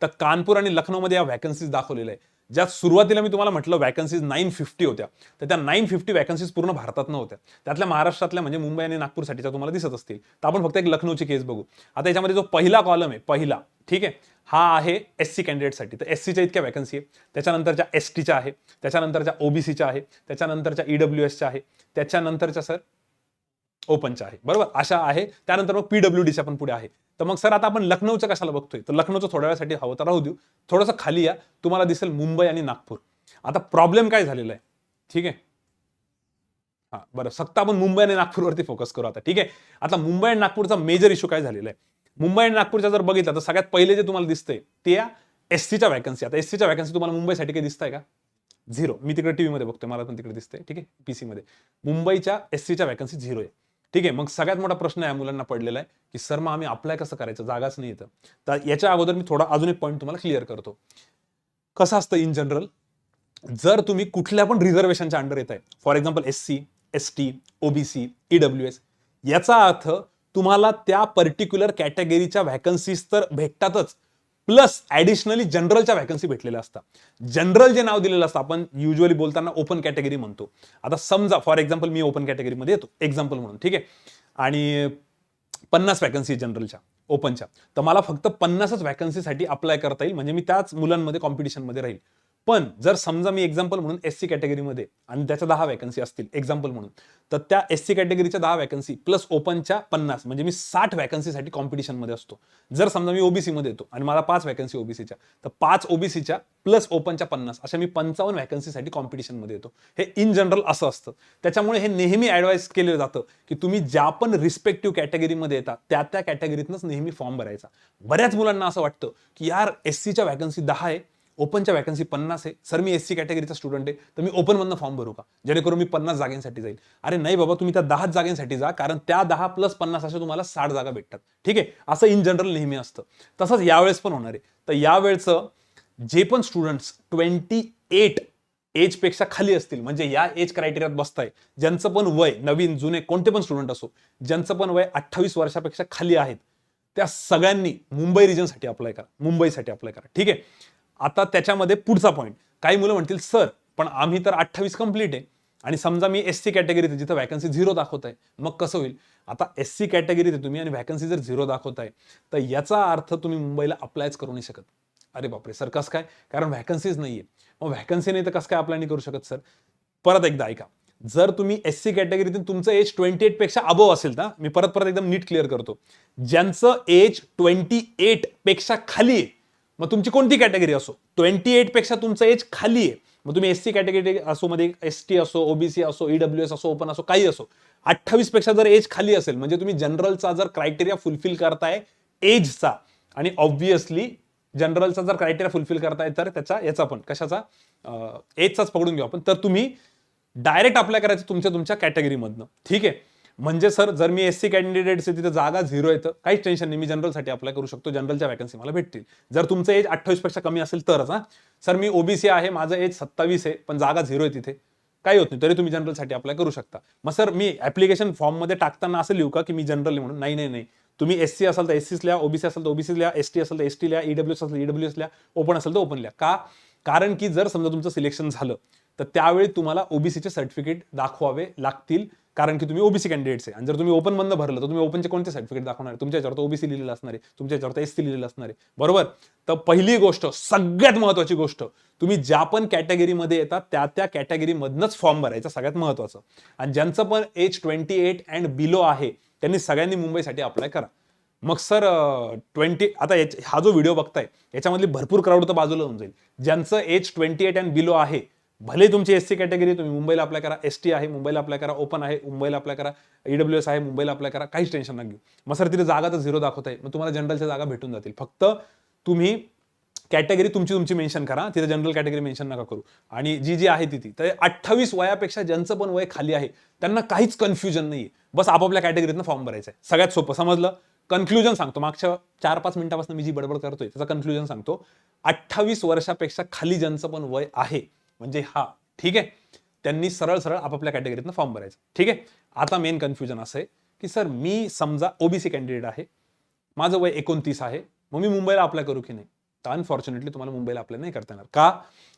तर कानपूर आणि लखनौ मध्ये या व्हॅकन्सीज दाखवलेल्या आहे. ज्या सुरुवातीला मी तुम्हाला म्हटलं व्हॅकन्सीज 950 होत्या, तर त्या 950 व्हॅकन्सीज पूर्ण भारतात नव्हत्या. त्यातल्या महाराष्ट्रातल्या म्हणजे मुंबई आणि नागपूरसाठीच्या तुम्हाला दिसत असतील. तर आपण फक्त एक लखनौची केस बघू. आता याच्यामध्ये जो पहिला कॉलम आहे, पहिला, ठीक आहे, हा आहे SC कॅन्डिडेटसाठी. तर SCच्या इतक्या व्हॅकन्सी आहे, त्याच्यानंतरच्या STच्या आहे, त्याच्यानंतरच्या OBCच्या आहे, त्याच्यानंतरच्या EWSच्या आहे, त्याच्यानंतरच्या सर ओपनच्या आहे. बरोबर, अशा आहे. त्यानंतर मग PWDच्या पण पुढे आहे. तर मग सर आता आपण लखनौचं कशाला बघतोय, तर लखनौचं थोड्या वेळासाठी हवं तर राहू देऊ. थोडंसं खाली या, तुम्हाला दिसेल मुंबई आणि नागपूर. आता प्रॉब्लेम काय झालेला आहे, ठीक आहे, हा बरं, फक्त आपण मुंबई आणि नागपूरवरती फोकस करू आता. ठीक आहे, आता मुंबई आणि नागपूरचा मेजर इश्यू काय झालेला आहे. मुंबई आणि नागपूरच्या जर बघितलं तर सगळ्यात पहिले जे तुम्हाला दिसतंय ते SCच्या व्हॅकन्सी. आता SCच्या व्हॅकन्सी तुम्हाला मुंबईसाठी काही दिसतंय का, 0. मी तिकडे टीव्ही मध्ये बघतोय, मला पण तिकडे दिसतंय. ठीक आहे, PC मध्ये मुंबईच्या SCच्या व्हॅकन्सी 0 आहे. ठीक आहे, मग सगळ्यात मोठा प्रश्न या मुलांना पडलेला आहे की सर मग आम्ही अप्लाय कसं करायचं, जागाच नाही येतं. तर याच्या अगोदर मी थोडा अजून एक पॉईंट तुम्हाला क्लिअर करतो. कसं असतं इन जनरल, जर तुम्ही कुठल्या पण रिझर्वेशनच्या अंडर येत आहे, for example SC ST OBC EWS, याचा अर्थ तुम्हाला त्या पर्टिक्युलर कॅटेगरीच्या व्हॅकन्सीज तर भेटतातच, प्लस ऍडिशनली जनरलच्या व्हॅकन्सी भेटलेल्या असतात. जनरल जे नाव दिलेलं असतं आपण युजली बोलताना ओपन कॅटेगरी म्हणतो. आता समजा फॉर एक्झाम्पल मी ओपन कॅटेगरीमध्ये येतो एक्झाम्पल म्हणून, ठीक आहे, आणि 50 व्हॅकन्सी जनरलच्या ओपनच्या, तर मला फक्त 50च व्हॅकन्सीसाठी अप्लाय करता येईल, म्हणजे मी त्याच मुलांमध्ये कॉम्पिटिशनमध्ये राहील. पण जर समजा मी एक्झाम्पल म्हणून SC कॅटेगरीमध्ये आणि त्याच्या 10 व्हॅकन्सी असतील एक्झाम्पल म्हणून, तर त्या SC कॅटेगरीच्या 10 व्हॅकन्सी प्लस ओपनच्या 50 म्हणजे मी 60 व्हॅकन्सीसाठी कॉम्पिटिशनमध्ये असतो. जर समजा मी OBC मध्ये येतो आणि मला 5 व्हॅकन्सी OBCच्या, तर 5 OBCच्या प्लस ओपनच्या 50 अशा मी 55 व्हॅकन्सीसाठी कॉम्पिटिशनमध्ये येतो. हे इन जनरल असं असतं. त्याच्यामुळे हे नेहमी ऍडवाइस केलं जातं की तुम्ही ज्या पण रिस्पेक्टिव्ह कॅटेगरीमध्ये येतात त्या कॅटेगरीतनंच नेहमी फॉर्म भरायचा. बऱ्याच मुलांना असं वाटतं की यार SCच्या व्हॅकन्सी 10 आहे, ओपनच्या व्हॅकन्सी 50 आहे, सर मी SC कॅटेगरीचा स्टुडंट आहे, तर मी ओपन मधनं फॉर्म भरू का, जेणेकरून मी 50 जागांसाठी जाईल. अरे नाही बाबा, तुम्ही त्या 10 जागांसाठी जा, कारण त्या 10 प्लस 50 अशा तुम्हाला 60 जागा भेटतात. ठीक आहे, असं इन जनरल नेहमी असतं. तसंच यावेळेस पण होणार आहे. तर यावेळचं जे पण स्टुडंट्स 28 एज पेक्षा खाली असतील, म्हणजे या एज क्रायटेरियात बसताय, ज्यांचं पण वय, नवीन जुने कोणते पण स्टुडंट असो, ज्यांचं पण वय 28 वर्षापेक्षा खाली आहेत, त्या सगळ्यांनी मुंबई रिजनसाठी अप्लाय करा, मुंबईसाठी अप्लाय करा. ठीक आहे, आता त्याच्यामध्ये पुढचा पॉईंट, काही मुलं म्हणतील सर पण आम्ही तर 28 कंप्लीट आहे आणि समजा मी SC कॅटेगरीत जिथं व्हॅकन्सी 0 दाखवत आहे, मग कसं होईल. आता SC कॅटेगरीत तुम्ही आणि व्हॅकन्सी जर 0 दाखवताय, तर याचा अर्थ तुम्ही मुंबईला अप्लायच करू नाही शकत. अरे बापरे सर, कसं काय, कारण व्हॅकन्सीज नाहीये. मग व्हॅकन्सी नाही तर कसं काय अप्लाय नाही करू शकत सर. परत एकदा ऐका, जर तुम्ही एससी कॅटेगरीतून तुमचं एज 28 पेक्षा अबोव असेल ना, मी परत परत एकदम नीट क्लिअर करतो, ज्यांचं एज 28 पेक्षा खाली आहे, मग तुमची कोणती कॅटेगरी असो, 28 पेक्षा तुमचं एज खाली आहे, मग तुम्ही एससी कॅटेगरी असो, मध्ये एसटी असो, ओबीसी असो, ईडब्ल्यूएस असो, ओपन असो, काही असो, 28 पेक्षा जर एज खाली असेल म्हणजे तुम्ही जनरलचा जर क्रायटेरिया फुलफिल करताय एजचा, आणि ऑब्व्हियसली जनरलचा जर क्रायटेरिया फुलफिल करताय तर त्याचा याचा पण कशाचा एजचाच पकडून घेऊ आपण, तर तुम्ही डायरेक्ट अप्लाय करायचं तुमच्या कॅटेगरीमधनं. ठीक आहे. म्हणजे सर जर मी एससी कॅन्डिडेट तिथे जागा 0 आहे तर काहीच टेन्शन नाही, मी जनरलसाठी अप्लाय करू शकतो, जनरलच्या वॅकन्सी मला भेटतील. जर तुमचं एज 28 पेक्षा कमी असेल तरच. सर मी ओबीसी आहे, माझं एज 27 आहे पण जागा 0 आहे तिथे, काही होत नाही, तरी तुम्ही जनरलसाठी अप्लाय करू शकता. मग सर मी ऍप्लिकेशन फॉर्म मध्ये टाकताना असं लिहू का की मी जनरल म्हणून? नाही नाही नाही, तुम्ही एससी असाल तर एससीच लिहा, ओबीसी असेल तर ओबीसी लिहा, एसटी असेल तर एसटी लिहा, ईडब्ल्यूएस असेल तर ईडब्ल्यूएस लिहा, ओपन असेल तर ओपन लिहा. का? कारण की जर समजा तुमचं सिलेक्शन झालं तर त्यावेळी तुम्हाला ओबीसीचे सर्टिफिकेट दाखवावे लागतील, कारण की तुम्ही ओबीसी कॅन्डिडेट्स आहे. आणि जर तुम्ही ओपन मधनं भरलं तर तुम्ही ओपनचे कोणते सर्टिफिकेट दाखवणार आहे? तुमच्या याच्यावर ओबीसी लिहिलेलं असणार आहे, तुमच्या याच्यावर एससी लिहिलेलं असणार आहे, बरोबर? तर पहिली गोष्ट, सगळ्यात महत्वाची गोष्ट, तुम्ही ज्या पण कॅटेगरीमध्ये येतात त्या कॅटेगरीमधनंच फॉर्म भरायचा, सगळ्यात महत्वाचं. आणि ज्यांचं पण एज 28 अँड बिलो आहे त्यांनी सगळ्यांनी मुंबईसाठी अप्लाय करा. मग सर 20 आता हा जो व्हिडिओ बघताय याच्यामधली भरपूर क्राऊड तर बाजूला होऊन जाईल. ज्यांचं एज 28 अँड बिलो आहे, भले तुमची एससी कॅटेगरी, तुम्ही मुंबईला अप्लाय करा, एसटी आहे मुंबईला अप्लाय करा, ओपन आहे मुंबईला अप्लाय करा, ईडब्ल्यूएस आहे मुंबईला अप्लाय करा, काहीच टेन्शन नका घेऊ. मग सर तिथे जागा तर 0 दाखवत आहे, मग तुम्हाला जनरलच्या जागा भेटून जातील. फक्त तुम्ही कॅटेगरी तुमची मेन्शन करा, तिथे जनरल कॅटेगरी मेन्शन नका करू. आणि जी आहे ती तर 28 वयापेक्षा ज्यांचं पण वय खाली आहे त्यांना काहीच कन्फ्युजन नाहीये, बस आपापल्या कॅटेगरीतनं फॉर्म भरायचा आहे. सगळ्यात सोपं, समजलं? कन्क्लुजन सांगतो, मागच्या 4-5 मिनिटापासून मी जी बडबड करतोय त्याचा कन्क्लुजन सांगतो. 28 वर्षापेक्षा खाली ज्यांचं पण वय आहे म्हणजे ठीक आहे, त्यांनी सरळ सरळ आपापल्या कॅटेगरीतनं फॉर्म भरायचा. ठीक आहे. आता मेन कन्फ्युजन असं आहे की सर मी समजा ओबीसी कॅन्डिडेट आहे, माझं वय 29 आहे, मग मी मुंबईला अप्लाय करू की नाही? तर अनफॉर्च्युनेटली तुम्हाला मुंबईला अप्लाय नाही करता येणार. का?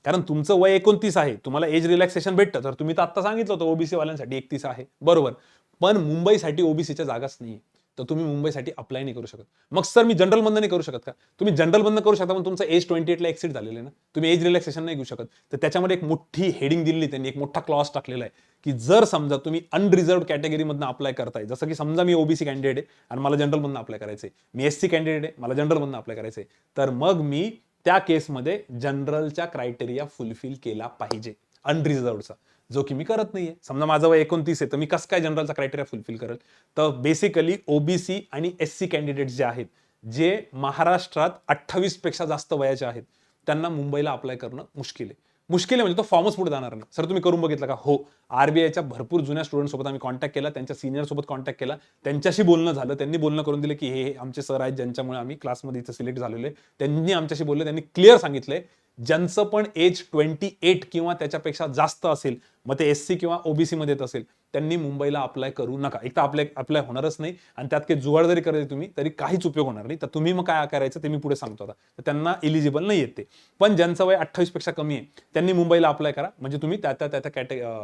कारण तुमचं वय 29 आहे, तुम्हाला एज रिलॅक्सेशन भेटतं, तर तुम्ही तर आता सांगितलं होतं ओबीसी वाल्यांसाठी 31 आहे, बरोबर, पण मुंबईसाठी ओबीसीच्या जागाच नाही, तर तुम्ही मुंबईसाठी अप्लाय नाही करू शकत. मग सर मी जनरल मधनं नाही करू शकत का? तुम्ही जनरल मधनं करू शकता, पण तुमचं एज 28 ला एक्सिट झालेलं आहे ना, तुम्ही एज रिलॅक्सेशन नाही घेऊ शकत. तर त्याच्यामध्ये एक मोठी हेडिंग दिली त्यांनी, एक मोठा क्लॉज टाकलेला आहे की जर समजा तुम्ही अनरिझर्व्ड कॅटेगरीमधनं अप्लाय करताय, जसं की समजा मी ओबीसी कॅन्डिडेट आहे आणि मला जनरल मधनं अप्लाय करायचंय, मी एससी कॅन्डिडेट आहे, मला जनरल मधनं अप्लाय करायचंय, तर मग मी त्या केसमध्ये जनरलच्या क्रायटेरिया फुलफिल केला पाहिजे अनरिझर्व्डचा, जो की मी करत नाहीये. समजा माझं वय 29 आहे तर मी कसं काय जनरलचा क्रायटेरिया फुलफिल करेल? तर बेसिकली ओबीसी आणि एससी कॅन्डिडेट जे आहेत, जे महाराष्ट्रात 28 पेक्षा जास्त वयाचे आहेत, त्यांना मुंबईला अप्लाय करणं मुश्किल आहे. मुश्किल आहे म्हणजे तो फॉर्मच पुढे जाणार नाही. सर तुम्ही करून बघितलं का? हो, आरबीआयच्या भरपूर जुन्या स्टुडंट सोबत आम्ही कॉन्टॅक्ट केला, त्यांच्या सिनियर सोबत कॉन्टॅक्ट केला, त्यांच्याशी बोलणं झालं, त्यांनी बोलणं करून दिलं की हे आमचे सर आहेत ज्यांच्यामुळे आम्ही क्लासमध्ये इथं सिलेक्ट झालेलो आहे, त्यांनी आमच्याशी बोलले, त्यांनी क्लिअर सांगितलंय ज्यांचं पण एज 28 किंवा त्याच्यापेक्षा जास्त असेल, मग ते एससी किंवा ओबीसी मध्ये येत असेल, त्यांनी मुंबईला अप्लाय करू नका. एक तर अप्लाय होणारच नाही, आणि त्यात काही जुगाड जरी करायचे तुम्ही तरी काहीच उपयोग होणार नाही. तर तुम्ही मग काय करायचं ते मी पुढे सांगतो आता. तर त्यांना इलिजिबल नाही येत ते. पण ज्यांचं वय 28 पेक्षा कमी आहे त्यांनी मुंबईला अप्लाय करा, म्हणजे तुम्ही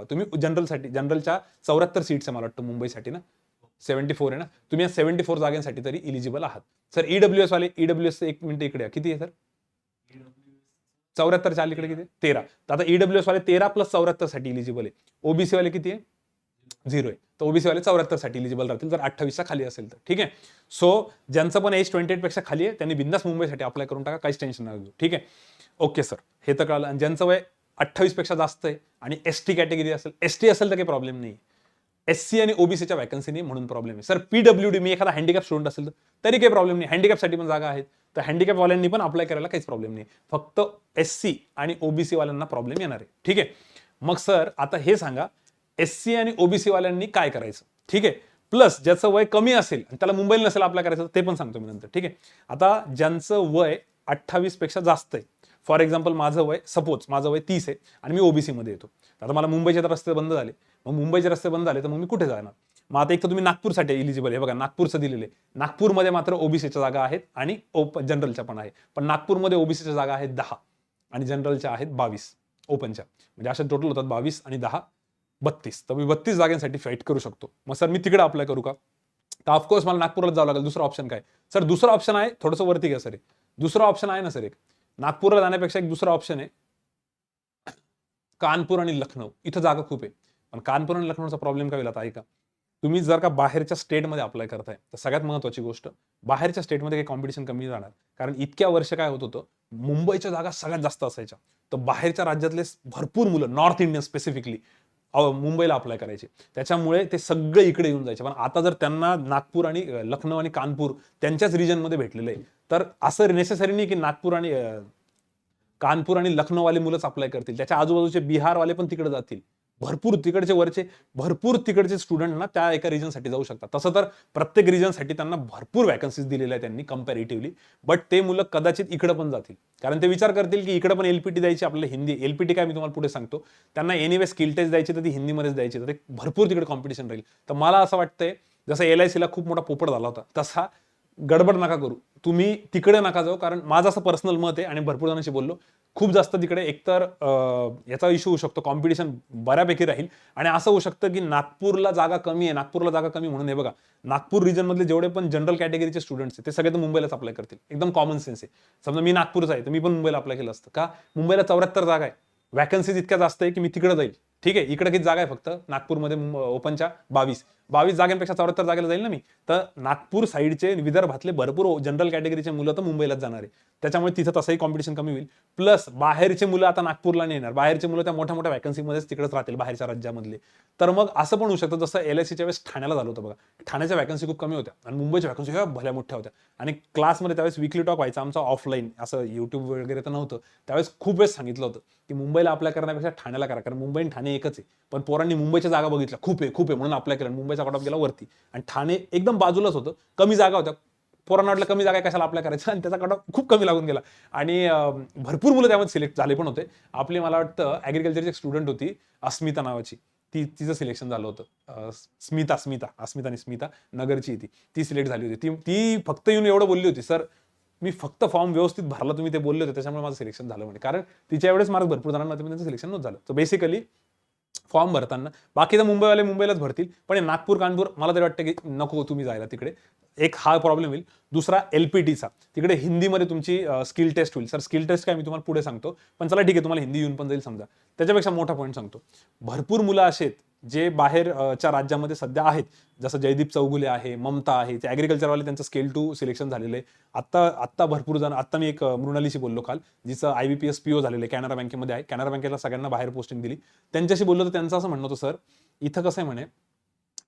तुम्ही जनरलच्या 74 सीट्स आहे मला वाटतं मुंबईसाठी ना, 74 आहे ना, तुम्ही या 74 जागांसाठी तरी इलिजिबल आहात. सर ईडब्ल्यूएस वाले, ईडब्ल्यूएस एक मिनिट इकडे किती आहे सर? 74 अलीकडे किती? 13. तर आता ईडब्ल्यूएस वाले 13 प्लस 74 साठी इलिजिबल आहे. ओबीसी वाले किती आहे? 0 आहे. तर ओबीसी वाले 74 साठी इलिजिबल राहतील जर 28च्या खाली असेल तर. ठीक आहे. सो ज्यांचं पण एज 28 पेक्षा खाली आहे त्यांनी बिंदास मुंबईसाठी अप्लाय करून टाका, काहीच टेन्शन नका घेऊ. ठीक आहे. ओके सर, हे तर कळलं. आणि ज्यांचं वय 28 पेक्षा जास्त आहे आणि एसटी कॅटेगरी असेल, एसटी असेल तर काही प्रॉब्लेम नाही, एससी आणि ओबीसीच्या वॅकन्सी नाही म्हणून प्रॉब्लेम आहे. सर पीडब्ल्यूडी, मी एखादा हँडिकॅप स्टुडंट असेल तरी काही प्रॉब्लेम नाही, हँडिकॅपसाठी पण जागा आहेत, तर हँडिकॅप वाल्यांनी पण अप्लाय करायला काहीच प्रॉब्लेम नाही. फक्त एससी आणि ओबीसी वाल्यांना प्रॉब्लेम येणार आहे. ठीक आहे. मग सर आता हे सांगा, एससी आणि ओबीसी वाल्यांनी काय करायचं? ठीक आहे. प्लस ज्याचं वय कमी असेल आणि त्याला मुंबईला नसेल अप्लाय करायचं ते पण सांगतो मी नंतर. ठीक आहे. आता ज्यांचं वय 28 पेक्षा जास्त आहे, फॉर एक्झाम्पल माझं वय, सपोज माझं वय 30 आहे आणि मी ओबीसी मध्ये येतो, आता मला मुंबईचे रस्ते बंद झाले, मग मुंबईचे रस्ते बंद झाले तर मग मी कुठे जाणार? मग आता एक तर तुम्ही नागपूरसाठी इलिजिबल आहे, बघा नागपूरचं दिलेलं आहे, नागपूरमध्ये मात्र ओबीसीच्या जागा आहेत आणि जनरलच्या पण आहे, पण नागपूरमध्ये ओबीसीच्या जागा आहेत 10 आणि जनरलच्या आहेत 22 ओपनच्या, म्हणजे अशा टोटल होतात 22 आणि 10 32. तर मी 32 जागांसाठी फाईट करू शकतो. मग सर मी तिकडे अप्लाय करू का? तर ऑफकोर्स मला नागपूरला जावं लागेल. दुसरा ऑप्शन काय? सर दुसरा ऑप्शन आहे, थोडंसं वरती घ्या सर, दुसरा ऑप्शन आहे ना सर, एक नागपूरला जाण्यापेक्षा एक दुसरा ऑप्शन आहे, कानपूर आणि लखनौ, इथं जागा खूप आहे. पण कानपूर आणि लखनौचा प्रॉब्लेम काय होईल आता ऐका. तुम्ही जर का बाहेरच्या स्टेटमध्ये अप्लाय करताय तर सगळ्यात महत्त्वाची गोष्ट, बाहेरच्या स्टेटमध्ये काही कॉम्पिटिशन कमी जाणार. कारण इतक्या वर्ष काय होत होतं, मुंबईच्या जागा सगळ्यात जास्त असायच्या. तर बाहेरच्या राज्यातले भरपूर मुलं, नॉर्थ इंडियन स्पेसिफिकली मुंबईला अप्लाय करायचे. त्याच्यामुळे ते सगळे इकडे येऊन जायचे. पण आता जर त्यांना नागपूर आणि लखनौ आणि कानपूर त्यांच्याच रिजनमध्ये भेटलेलं आहे, तर असं नेसेसरी नाही की नागपूर आणि कानपूर आणि लखनौवाले मुलंच अप्लाय करतील. त्याच्या आजूबाजूचे बिहारवाले पण तिकडे जातील. भरपूर तिकडचे स्टुडंट ना त्या एका रिजनसाठी जाऊ शकतात. तसं तर प्रत्येक रिजनसाठी त्यांना भरपूर वॅकन्सीज दिलेल्या आहेत त्यांनी कंपॅरेटिव्हली. बट ते मुलं कदाचित इकडे पण जातील. कारण ते विचार करतील की इकडे पण एलपीटी द्यायची, आपल्याला हिंदी एलपीटी काय मी तुम्हाला पुढे सांगतो. त्यांना एनिवे स्किल टेस्ट द्यायची तर ती हिंदीमध्येच द्यायची. तर ते भरपूर तिकडे कॉम्पिटिशन राहील. तर मला असं वाटतंय जसं LICला खूप मोठा पोपट झाला होता, तसा गडबड नका करू. तुम्ही तिकडे नका जाऊ. कारण माझं असं पर्सनल मत आहे आणि भरपूर जणांशी बोललो, खूप जास्त तिकडे एकतर याचा इश्यू होऊ शकतो, कॉम्पिटिशन बऱ्यापैकी राहील आणि असं होऊ शकतं की नागपूरला जागा कमी आहे, नागपूरला जागा कमी म्हणून हे बघा, नागपूर रिजनमधले जेवढे पण जनरल कॅटेगरीचे स्टुडंट्स आहेत ते सगळे तर मुंबईलाच अप्लाय करतील. एकदम कॉमन सेन्स आहे. समजा मी नागपूरचा आहे तर मी पण मुंबईला अप्लाय केलं असतं का? मुंबईला 74 जागा आहे, वॅकन्सीज इतक्या जास्त आहे की मी तिकडे जाईल. ठीक आहे, इकडे किती जागा आहे फक्त नागपूरमध्ये ओपनच्या 22 जागांपेक्षा 74 जागेला जाईल ना मी. तर नागपूर साईडचे विदर्भातले भरपूर जनरल कॅटेगरीचे मुलं तर मुंबईलाच जाणार आहे. त्याच्यामुळे तिथं तसंही कॉम्पिटिशन कमी होईल. प्लस बाहेरचे मुलं आता नागपूरला नाही येणार, बाहेरचे मुलं त्या मोठ्या मोठ्या वॅकन्सीमध्येच तिकडेच राहतील बाहेरच्या राज्यामधले. तर मग असं पण होऊ शकतं जसं LICच्या वेळेस ठाण्याला झालं होतं बघा. ठाण्याच्या वॅकन्सी खूप कमी होत्या आणि मुंबईच्या वॅकन्सी ह्या भल्या मोठ्या होत्या. आणि क्लासमध्ये त्यावेळेस वीकली टॉक व्हायचा आमचा ऑफलाईन, असं युट्यूब वगैरे तर नव्हतं. त्यावेळेस खूप वेळेस सांगितलं होतं की मुंबईला अप्लाय करण्यापेक्षा ठाण्याला करा, कारण मुंबई आणि ठाणे एकच आहे. पण पोरांनी मुंबईच्या जागा बघितल्या, खूप आहे म्हणून अप्लाय केलं. मुंबईचा कट ऑफ गेला वरती आणि ठाणे एकदम बाजूलाच होतं, कमी जागा होत्या. पोरांना वाटलं कमी जागा कशाला अप्लाय करायचं आणि त्याचा कट ऑफ खूप कमी लागून गेला. आणि भरपूर मुलं त्यामध्ये सिलेक्ट झाले पण होते. आपली मला वाटतं ॲग्रिकल्चरची एक स्टुडंट होती अस्मिता नावाची, तिचं सिलेक्शन झालं होतं. अस्मिता आणि स्मिता नगरची ती सिलेक्ट झाली होती. ती फक्त येऊन एवढं बोलली होती, सर मी फक्त फॉर्म व्यवस्थित भरला, तुम्ही ते बोलले होते त्याच्यामुळे माझं सिलेक्शन झालं म्हणे. कारण तिच्या एवढेच मार्क भरपूर जणांना होते पण त्यांचं सिलेक्शन नव्हतं झालं. तर बेसिकली फॉर्म भरताना बाकी तर मुंबईवाले मुंबईलाच भरतील, पण नागपूर कानपूर मला तरी वाटतं की नको तुम्ही जायला तिकडे. एक हा प्रॉब्लेम होईल. दुसरा LPTचा, तिकडे हिंदीमध्ये तुमची स्किल टेस्ट होईल. सर स्किल टेस्ट काय मी तुम्हाला पुढे सांगतो, पण चला ठीक आहे तुम्हाला हिंदी येऊन पण जाईल समजा. त्याच्यापेक्षा मोठा पॉईंट सांगतो, भरपूर मुलं असे आहेत जे बाहेरच्या राज्यामध्ये सध्या आहेत, जसं जयदीप चौगुले आहे, ममता आहे, ते ॲग्रिकल्चरवाले त्यांचं स्केल 2 सिलेक्शन झालेलं आहे. आत्ता भरपूर जण, आत्ता मी एक मृणालीशी बोललो काल, जिचं IBPS PO झालेलं आहे, कॅनरा बँकेमध्ये आहे. कॅनरा बँकेला सगळ्यांना बाहेर पोस्टिंग दिली. त्यांच्याशी बोललो तर त्यांचं असं म्हणणं होतं, सर इथं कसं आहे म्हणे,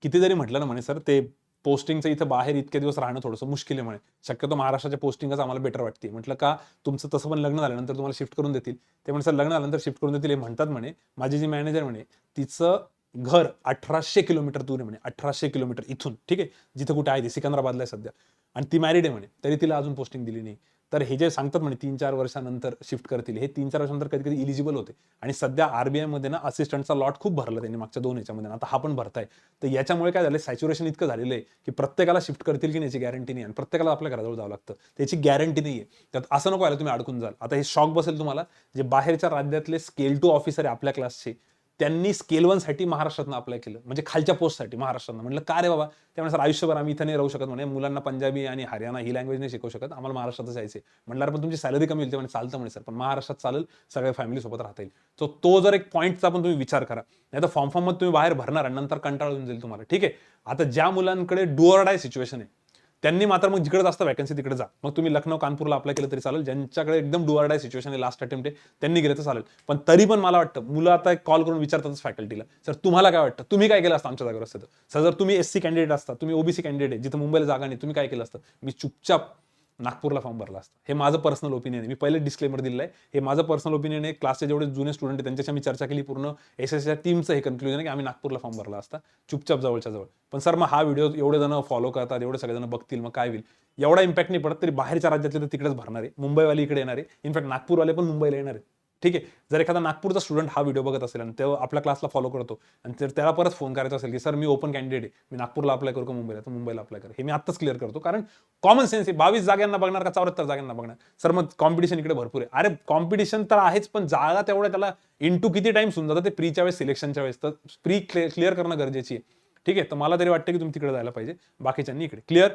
किती जरी म्हटलं ना म्हणे सर, ते पोस्टिंगचं इथं बाहेर इतके दिवस राहणं थोडंसं मुश्किल आहे म्हणे. शक्यतो महाराष्ट्राच्या पोस्टिंगच आम्हाला बेटर वाटते. म्हटलं का? तुमचं तसं पण लग्न झाल्यानंतर तुम्हाला शिफ्ट करून देतील. ते म्हणजे सर लग्न झाल्यानंतर शिफ्ट करून देतील हे म्हणतात म्हणे. माझी जी मॅनेजर म्हणे, तिचं घर 1800 किलोमीटर दूर आहे म्हणे, 1800 किलोमीटर इथून. ठीक आहे, जिथं कुठे आहे ती सिकंदराबादला आहे सध्या, आणि ती मॅरिड आहे म्हणे, तरी तिला अजून पोस्टिंग दिली नाही. तर हे जे सांगतात म्हणे 3-4 वर्षानंतर शिफ्ट करतील, हे 3-4 वर्षानंतर कधी कधी इलिजिबल होते. आणि सध्या RBI मध्ये ना असिस्टंटचा लॉट खूप भरला त्यांनी मागच्या 2 ह्याच्यामध्ये, आता हा पण भरताय. तर याच्यामुळे काय झालं, सॅच्युरेशन इतकं झालेलं आहे की प्रत्येकाला शिफ्ट करतील की नाही याची गॅरंटी नाही, आणि प्रत्येकाला आपल्या घराजवळ जावं लागतं, त्याची गॅरंटी नाही आहे. त्यात असं नको व्हायला तुम्ही अडकून जाल. आता हे शॉक बसेल तुम्हाला, जे बाहेरच्या राज्यातले स्केल 2 ऑफिसर आहे आपल्या क्लासचे, त्यांनी स्केल 1 साठी महाराष्ट्रातनं अप्लाय केलं, म्हणजे खालच्या पोस्टसाठी महाराष्ट्रातनं. म्हटलं का रे बाबा? त्यामुळे सर आयुष्यभर आम्ही इथं नाही राहू शकत म्हणे, मुलांना पंजाबी आणि हरियाणा ही लँग्वेज नाही शिकवू शकत, आम्हाला महाराष्ट्रातच जायचे. म्हटलं पण तुमची सॅलरी कमी होईल. ते म्हणजे चालतं म्हणे सर, पण महाराष्ट्रात चालेल, सगळ्या फॅमिली सोबत राहता येईल. तो जर एक पॉईंटचा पण तुम्ही विचार करा. नाही तर फॉर्म मध्ये तुम्ही बाहेर भरणार आणि नंतर कंटाळून जाईल तुम्हाला. ठीक आहे, आता ज्या मुलांकडे डू ऑर डाय सिच्युएशन आहे त्यांनी मात्र मग जिकडे जास्त वॅकन्सी तिकडे जा. मग तुम्ही लखनौ कानपूरला अप्लाय केलं तरी चालेल. ज्यांच्याकडे एकदम डू ऑर डाय सिच्युएशन आहे, लास्ट अटेम्प्ट आहे, त्यांनी गेलं तर चालेल. पण तरी पण मला वाटतं मुलं आता कॉल करून विचारतातच फॅकल्टीला, सर तुम्हाला काय वाटतं, तुम्ही काय केलं असतं आमच्या जागेवर असतं. सर जर तुम्ही SC कॅन्डिडेट असता, तुम्ही OBC कॅन्डिडेट आहे, जिथं मुंबईला जागा नाही, तुम्ही काय केलं असतं? मी चुपचाप नागपूरला फॉर्म भरला असता. हे माझं पर्सनल ओपिनियन आहे. मी पहिले डिस्क्लेमर दिलेलं आहे, हे माझं पर्सनल ओपिनियन आहे. क्लासचे जेवढे जुने स्टुडंट आहेत त्यांच्याशी मी चर्चा केली, पूर्ण SSच्या टीमचं हे कन्क्लुजन आहे की आम्ही नागपूरला फॉर्म भरला असता, चुपचाप जवळच्या जवळ. पण सर मग हा व्हिडिओ एवढे जण फॉलो करतात, एवढे सगळेजण बघतील, मग काय होईल? एवढा इम्पॅक्ट नाही पडत. तरी बाहेरच्या राज्यातले तर तिकडेच भरणार आहे, मुंबईवाले इकडे येणार आहे, इनफॅक्ट नागपूरवाले पण मुंबईला येणार आहे. ठीक आहे, जर एखादा नागपूरचा स्टुडंट हा व्हिडिओ बघत असेल आणि तेव्हा आपल्या क्लासला फॉलो करतो आणि जर त्याला परत फोन करायचा असेल की सर मी ओपन कॅन्डिडेट आहे, मी नागपूरला अप्लाय करू का मुंबईला, तर मुंबईला अप्लाय कर. हे मी आत्ताच क्लिअर करतो, कारण कॉमन सेन्स आहे. 22 जागांना बघणार का 74 जागांना बघणार? सर मग कॉम्पिटिशन इकडे भरपूर आहे. अरे कॉम्पिटिशन तर आहेच, पण जागा तेवढ्या, त्याला इंटू किती टाइम होऊन जातं ते प्रीच्या वेळेस, सिलेक्शनच्या वेळेस. तर प्री क्लिअर करणं गरजेची आहे. ठीक आहे, तर मला तरी वाटतं की तुम्ही तिकडे जायला पाहिजे, बाकीच्यांनी इकडे. क्लिअर?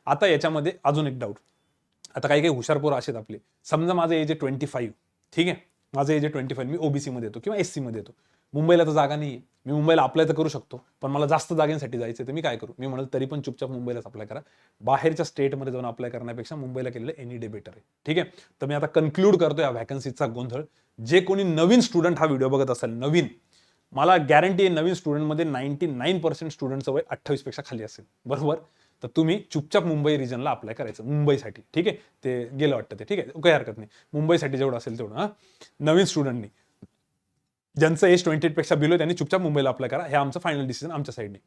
आता याच्यामध्ये अजून एक डाऊट. आता काही हुशार पोरं असेल आपले, समजा माझं एज आहे 25, ठीक आहे, माझं एज आहे 25, मी OBC मध्ये येतो किंवा SC मध्ये येतो, मुंबईला तर जागा नाही, मी मुंबईला अप्लाय तर करू शकतो, पण मला जास्त जागांसाठी जायचं तर मी काय करू? मी म्हणाल तरी पण चुपचाप मुंबईलाच अप्लाय करा. बाहेरच्या स्टेटमध्ये जाऊन अप्लाय करण्यापेक्षा मुंबईला केलेलं एनी डे बेटर आहे. ठीक आहे, तर मी आता कन्क्लूड करतो या व्हॅकन्सीचा गोंधळ. जे कोणी नवीन स्टुडंट हा व्हिडिओ बघत असेल, नवीन, मला गॅरंटी आहे नवीन स्टुडंटमध्ये 99% स्टुडंटचं वय 28 पेक्षा खाली असेल, बरोबर? तर तुम्ही चुपचाप मुंबई रिजनला अप्लाय करायचं, मुंबईसाठी. ठीक आहे, ते गेलं वाटतं ते, ठीक आहे, काही हरकत नाही. मुंबईसाठी जेवढं असेल तेवढं. हा, नवीन स्टुडंटनी ज्यांचं एज 28 पेक्षा बिलो त्यांनी चुपचाप मुंबईला अप्लाय करा. हे आमचं फायनल डिसिजन आमच्या साईडने.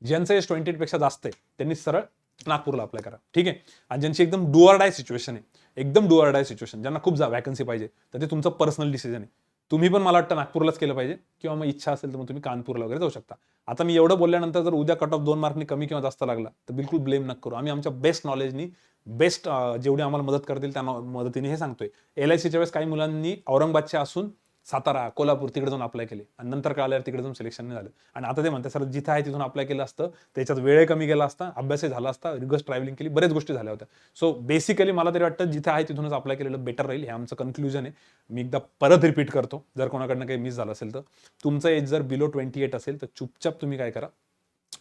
ज्यांचं एज 28 पेक्षा जास्त आहे त्यांनी सरळ नागपूरला अप्लाय करा. ठीक आहे, आणि ज्यांची एकदम डू ऑर डाय सिच्युएशन आहे, एकदम डू ऑर डाय सिच्युएशन, ज्यांना खूप व्हॅकन्सी पाहिजे, तर ते तुमचं पर्सनल डिसिजन आहे. तुम्ही पण मला वाटतं नागपूरलाच केलं पाहिजे, किंवा मग इच्छा असेल तर मग तुम्ही कानपूरला वगैरे जाऊ शकता. आता मी एवढं बोलल्यानंतर जर उद्या कट ऑफ 2 मार्कनी कमी किंवा जास्त लागला तर बिलकुल ब्लेम नका करू. आम्ही आमच्या बेस्ट नॉलेजनी, बेस्ट जेवढी आम्हाला मदत करतील त्या मदतीने हे सांगतोय. LICच्या वेळेस काही मुलांनी औरंगाबादच्या असून सातारा, कोल्हापूर तिकडे जाऊन अप्लाय केले आणि नंतर कळाल्यावर तिकडे जाऊन सिलेक्शन नाही झालं. आणि आता ते म्हणतात सर जिथे आहे तिथून अप्लाय केलं असतं, त्याच्यात वेळ कमी गेला असता, अभ्यासही झाला असता, रिगर्स ट्रॅव्हलिंग केली, बऱ्याच गोष्टी झाल्या होत्या. सो बेसिकली मला तरी वाटतं जिथे आहे तिथूनच अप्लाय केलेलं बेटर राहील. हे आमचं कन्क्लुजन आहे. मी एकदा परत रिपीट करतो, जर कोणाकडनं काही मिस झालं असेल तर. तुमचं एज जर बिलो 28 असेल तर चुपचाप तुम्ही काय करा,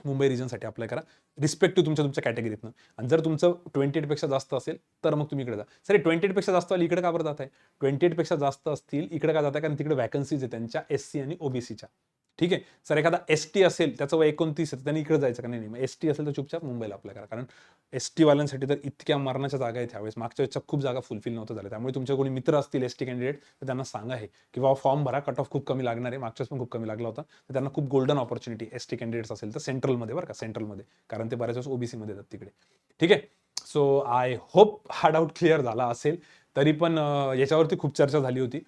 मुंबई रिजनसाठी अप्लाय करा, रिस्पेक्टिव्ह तुमच्या कॅटेगरीतनं. आणि जर तुमचं 28 पेक्षा जास्त असेल तर मग तुम्ही इकडे जा. सर 28 पेक्षा जास्त वाले इकडे का बरं जात आहे? 28 पेक्षा जास्त असतील इकडे का जात आहे? कारण तिकडे व्हॅकन्सीज आहे त्यांच्या SC आणि OBCच्या. ठीक आहे, सर एखादा ST असेल, त्याचं वय 29 आहे, त्यांनी इकडे जायचं का? नाही, मग ST असेल तर चुपचाप मुंबईला अप्लाय करा. कारण ST वाल्यांसाठी तर इतक्या मरणाच्या जागा आहेत ह्यावेळेस. मागच्या वेळेसच्या खूप जागा फुलफिल नव्हत्या झाल्या. त्यामुळे तुमचे कोणी मित्र असतील ST कॅन्डिडेट तर त्यांना सांगा हे, की बाबा फॉर्म भरा, कट ऑफ खूप कमी लागणार आहे. मागच्याच पण खूप कमी लागला होता. तर त्यांना खूप गोल्डन ऑपॉर्च्युनिटी ST कॅन्डिडेट्स असेल तर सेंट्रलमध्ये, बरं का, सेंट्रलमध्ये, कारण ते बऱ्याच वेळेस OBC मध्ये येतात तिकडे. ठीक आहे, सो आय होप हा डाऊट क्लिअर झाला असेल. तरी पण याच्यावरती खूप चर्चा झाली होती.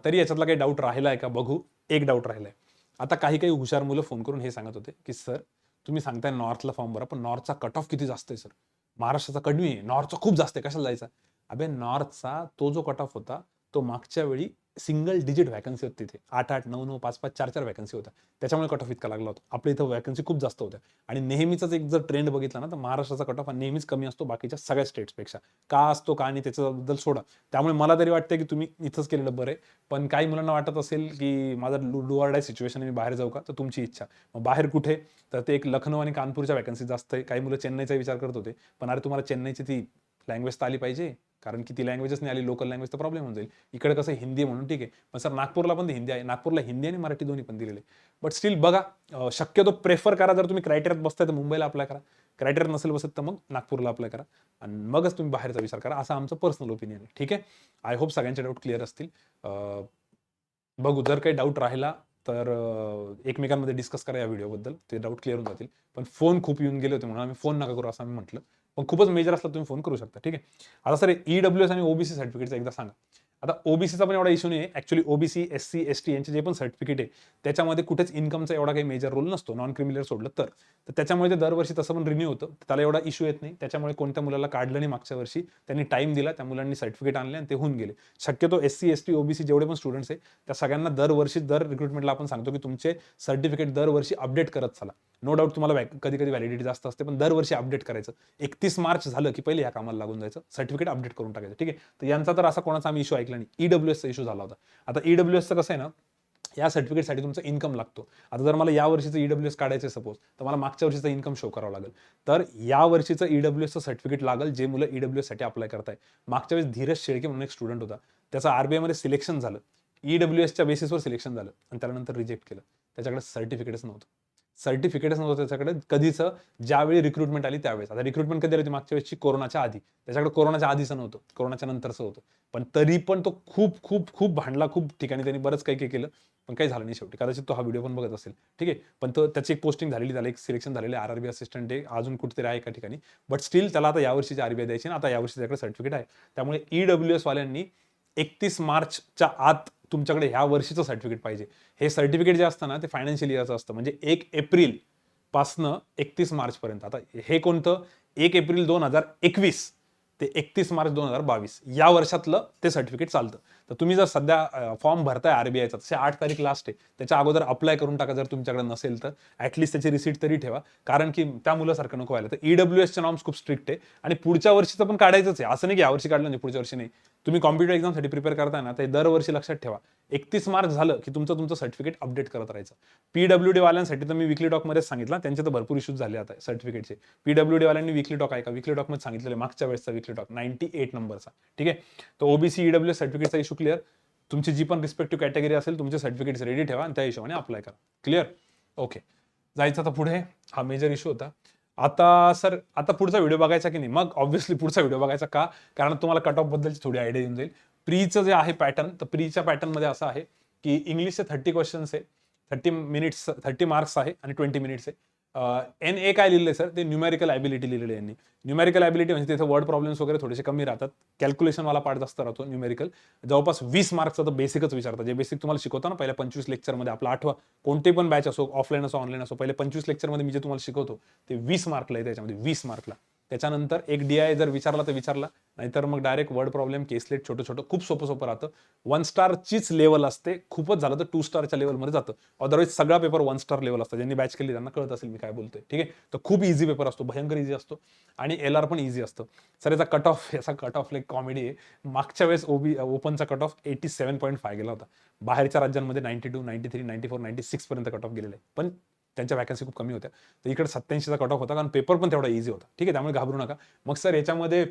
तरी याच्यातला काही डाऊट राहिला आहे का बघू. एक डाऊट राहिला आहे. आता काही हुशार मुलं फोन करून हे सांगत होते की सर तुम्ही सांगताय नॉर्थला फॉर्म भरा, पण नॉर्थचा कट ऑफ किती जास्त आहे सर? महाराष्ट्राचा कमी आहे, नॉर्थचा खूप जास्त आहे, कशाला जायचा? अबे नॉर्थचा तो जो कट ऑफ होता तो मागच्या वेळी सिंगल डिजिट व्हॅकन्सी होती तिथे. 8-8, 9-9, 5-5, 4-4 व्हॅकन्सी होत्या. त्याच्यामुळे कट ऑफ इतका लागला होता. आपल्या इथं व्हॅकन्सी खूप जास्त होत्या. आणि नेहमीचाच एक जर ट्रेंड बघितला ना तर महाराष्ट्राचा कट ऑफ हा नेहमीच कमी असतो बाकीच्या सगळ्या स्टेट्सपेक्षा. का असतो का, आणि त्याच्याबद्दल सोडा. त्यामुळे मला तरी वाटतं की तुम्ही इथंच केलेलं बरं आहे. पण काही मुलांना वाटत असेल की माझा डू ऑर डाय सिच्युएशन आहे, मी बाहेर जाऊ का? तर तुमची इच्छा. मग बाहेर कुठे? तर ते एक लखनौ आणि कानपूरच्या व्हॅकन्सी जास्त आहे. काही मुलं चेन्नईचा विचार करत होते, पण अरे तुम्हाला चेन्नईची ती लँग्वेज तर आली पाहिजे, कारण की ती लँग्वेजच नाही आली, लोकल लँग्वेज तर प्रॉब्लेम होऊन जाईल. इकडे कसं हिंदी म्हणून ठीक आहे, पण सर नागपूरला पण हिंदी आहे, नागपूरला हिंदी आणि मराठी दोन्ही पण दिलेले. बट स्टील बघा, शक्यतो प्रेफर करा, जर तुम्ही क्रायटेरियात बसताय तर मुंबईला अप्लाय करा, क्रायटेरिया नसेल बसत तर मग नागपूरला अप्लाय करा, आणि मगच तुम्ही बाहेरचा विचार करा, असं आमचं पर्सनल ओपिनियन आहे. ठीक आहे, आय होप सगळ्यांचे डाऊट क्लिअर असतील. बघू, जर काही डाऊट राहिला तर एकमेकांमध्ये डिस्कस करा या व्हिडिओबद्दल, ते डाऊट क्लिअर होऊन जातील. पण फोन खूप येऊन गेले होते म्हणून आम्ही फोन नका करू असं आम्ही म्हटलं. पण खूपच मेजर असला तुम्ही फोन करू शकता. ठीक आहे, आता सर EWS आणि OBC सर्टिफिकेटचं एकदा सांगा. आता OBCचा पण एवढा इश्यू नाही आहे. ऍक्च्युली OBC, SC, ST यांचे जे पण सर्टिफिकेट आहे त्याच्यामध्ये कुठेच इन्कमचा एवढा काही मेजर रोल नसतो, नॉन क्रिमिनल सोडलं तर. त्याच्यामुळे ते दरवर्षी तसं पण रिन्यू होतं, त्याला एवढा इश्यू येत नाही. त्याच्यामुळे कोणत्या मुलाला काढलं नाही मागच्या वर्षी, त्यांनी टाइम दिला, त्या मुलांनी सर्टिफिकेट आणले आणि ते होऊन गेले. शक्यतो SC, ST, OBC जेवढे पण स्टुडंट्स आहे त्या सगळ्यांना दरवर्षी दर रिक्रुटमेंटला आपण सांगतो की तुमचे सर्टिफिकेट दरवर्षी अपडेट करत चला. नो डाऊट तुम्हाला कधी कधी व्हॅलिडिटी जास्त असते, पण दरवर्षी अपडेट करायचं. 31 मार्च झालं की पहिले या कामाला लागून जायचं, सर्टिफिकेट अपडेट करून टाकायचं. ठीक आहे, तर यांचा तर असा कोणाचा आम्ही इश्यू ऐकला नाही. EWSचा इश्यू झाला होता. आता EWSचं कसं आहे ना, या सर्टिफिकेटसाठी तुमचा इन्कम लागतो. आता जर मला या वर्षीचं EWS काढायचं सपोज, तर मला मागच्या वर्षीचं इन्कम शो करावं लागेल. तर या वर्षीचं EWSचं सर्टिफिकेट लागेल जे मुलं EWS साठी अप्लाय करताय. मागच्या वेळेस धीरज शेळके म्हणून एक स्टुडंट होता, त्याचं RBI मध्ये सिलेक्शन झालं, EWSच्या बेसिसवर सिलेक्शन झालं आणि त्यानंतर रिजेक्ट केलं. त्याच्याकडे सर्टिफिकेटच नव्हतं त्याच्याकडे कधीच, ज्यावेळी रिक्रुटमेंट आली त्यावेळेस. आता रिक्रुटमेंट कधी आली होती मागच्या वेळेसची? कोरोनाच्या आधी. त्याच्याकडे कोरोनाच्या आधीचं नव्हतं, कोरोनाच्या नंतरचं होतं. पण तरी पण तो खूप खूप खूप भांडला, खूप ठिकाणी त्यांनी बरंच काही केलं, पण काही झालं नाही शेवटी. कदाचित तो हा व्हिडिओ पण बघत असेल. ठीक आहे, पण तो त्याची एक पोस्टिंग झालेली, त्याला एक सिलेक्शन झालेलं आहे, RRB असिस्टंट आहे, अजून कुठेतरी आहे एका ठिकाणी. बट स्टील त्याला आता यावर्षीची RBI द्यायची ना, आता यावर्षी त्याकडे सर्टिफिकेट आहे. त्यामुळे EWS वाल्यांनी 31 मार्चच्या आत तुमच्याकडे ह्या वर्षीचं सर्टिफिकेट पाहिजे. हे सर्टिफिकेट जे असतं ना ते फायनान्शियल इयरचं असतं, म्हणजे 1 एप्रिल पासनं 31 मार्च पर्यंत. आता हे कोणतं? 1 एप्रिल 2021 ते 31 मार्च 2022 या वर्षातलं ते सर्टिफिकेट चालतं. तर तुम्ही जर सध्या फॉर्म भरताय आरबीआयचा, तसे 8 तारीख लास्ट आहे, त्याच्या अगोदर अप्लाय करून टाका. जर तुमच्याकडे नसेल तर ऍटलीस्ट त्याची रिसीट तरी ठेवा, कारण की त्या मुलासारखं नको व्हायला. तर ईडब्ल्यूएसचे नॉर्म्स खूप स्ट्रिक्ट आहे आणि पुढच्या वर्षीचं पण काढायचंच आहे. असं नाही की यावर्षी काढलं नाही पुढच्या वर्षी नाही. तुम्ही कॉम्प्युटर एक्झामसाठी प्रिपेअर करताय ना, ते दरवर्षी लक्षात ठेवा, 31 मार्च झालं की तुमचं सर्टिफिकेट अपडेट करत राहायचं. पीडब्ल्यूडी वाल्यांसाठी तर मी विकली टॉक मध्येच सांगितलं, त्यांचे तर भरपूर इश्यूज झाले आता सर्टिफिकेटचे. पीडब्ल्यूडी वाल्यांनी विकली टॉक ऐका, विकली टॉक मध्ये सांगितलेलं मागच्या वेळेसचा विकली टॉक 98 नंबरचा. ठीक आहे, तर ओबीसी ईडब्ल्यू सर्टिफिकेटचा इशू क्लिअर. तुमची जी पण रिस्पेक्टिव्ह कॅटेगरी असेल, तुमचे सर्टिफिकेट्स रेडी ठेवा आणि त्या हिशोबाने अप्लाय करा. क्लिअर? ओके, जायचं आता पुढे. हा मेजर इशू होता. आता सर, आता पुढचा व्हिडिओ बघायचा की नाही? मग ऑब्व्हियसली पुढचा व्हिडिओ बघायचा. का? कारण तुम्हाला कट ऑफ बद्दलची थोडी आयडिया येऊन जाईल. प्रीचं जे आहे पॅटर्न, तर प्रीच्या पॅटर्नमध्ये असं आहे की इंग्लिशचे 30 क्वेश्चन्स आहे, 30 मिनिट्स, 30 मार्क्स आहे आणि 20 मिनिट्स आहे. एन ए काय लिहिलंय सर? ते न्यूमेरिकल ॲबिलिटी लिहिलेली यांनी. न्यूमेरिकल ॲबिलिटी म्हणजे तिथे वर्ड प्रॉब्लेम्स वगैरे थोडेसे कमी राहतात, कॅल्क्युलेशनवाला पार्ट जास्त राहतो. न्यूमेरिकल जवळपास 20 मार्क्सचं तर बेसिकच विचारतात, जे बेसिक तुम्हाला शिकवतो ना पहिल्या 25 लेक्चरमध्ये. आपला आठवा कोणते पण बॅच असो, ऑफलाईन असो ऑनलाईन असो, पहिले 25 लेक्चरमध्ये मी जे तुम्हाला शिकवतो ते 20 मार्कला आहे, त्याच्यामध्ये 20 मार्कला. त्याच्यानंतर एक DI जर विचारला तर विचारला, नाहीतर मग डायरेक्ट वर्ड प्रॉब्लेम, केसलेट, छोटं छोटं खूप सोपं राहतं. 1 स्टारचीच लेवल असते, खूपच झालं तर 2 स्टारच्या लेवलमध्ये जातं. अदरवाईज सगळा पेपर 1 स्टार लेवल असतं. ज्यांनी बॅच केली त्यांना कळत असेल मी काय बोलतोय. ठीक आहे, तर खूप इझी पेपर असतो, भयंकर इझी असतो आणि LR पण इझी असतं. सर याचा कट ऑफ एक कॉमेडी आहे. मागच्या वेळेस ओपनचा कट ऑफ 87.5 गेला होता. बाहेरच्या राज्यांमध्ये 92, 93, 94, 96 पर्यंत कट ऑफ गेलेला आहे, पण त्यांच्या वॅकन्सी खूप कमी होत्या. तर इकडे 87चा कट ऑफ होता, कारण पेपर पण तेवढा इझी होता. ठीक आहे, त्यामुळे घाबरू नका. मग सर याच्यामध्ये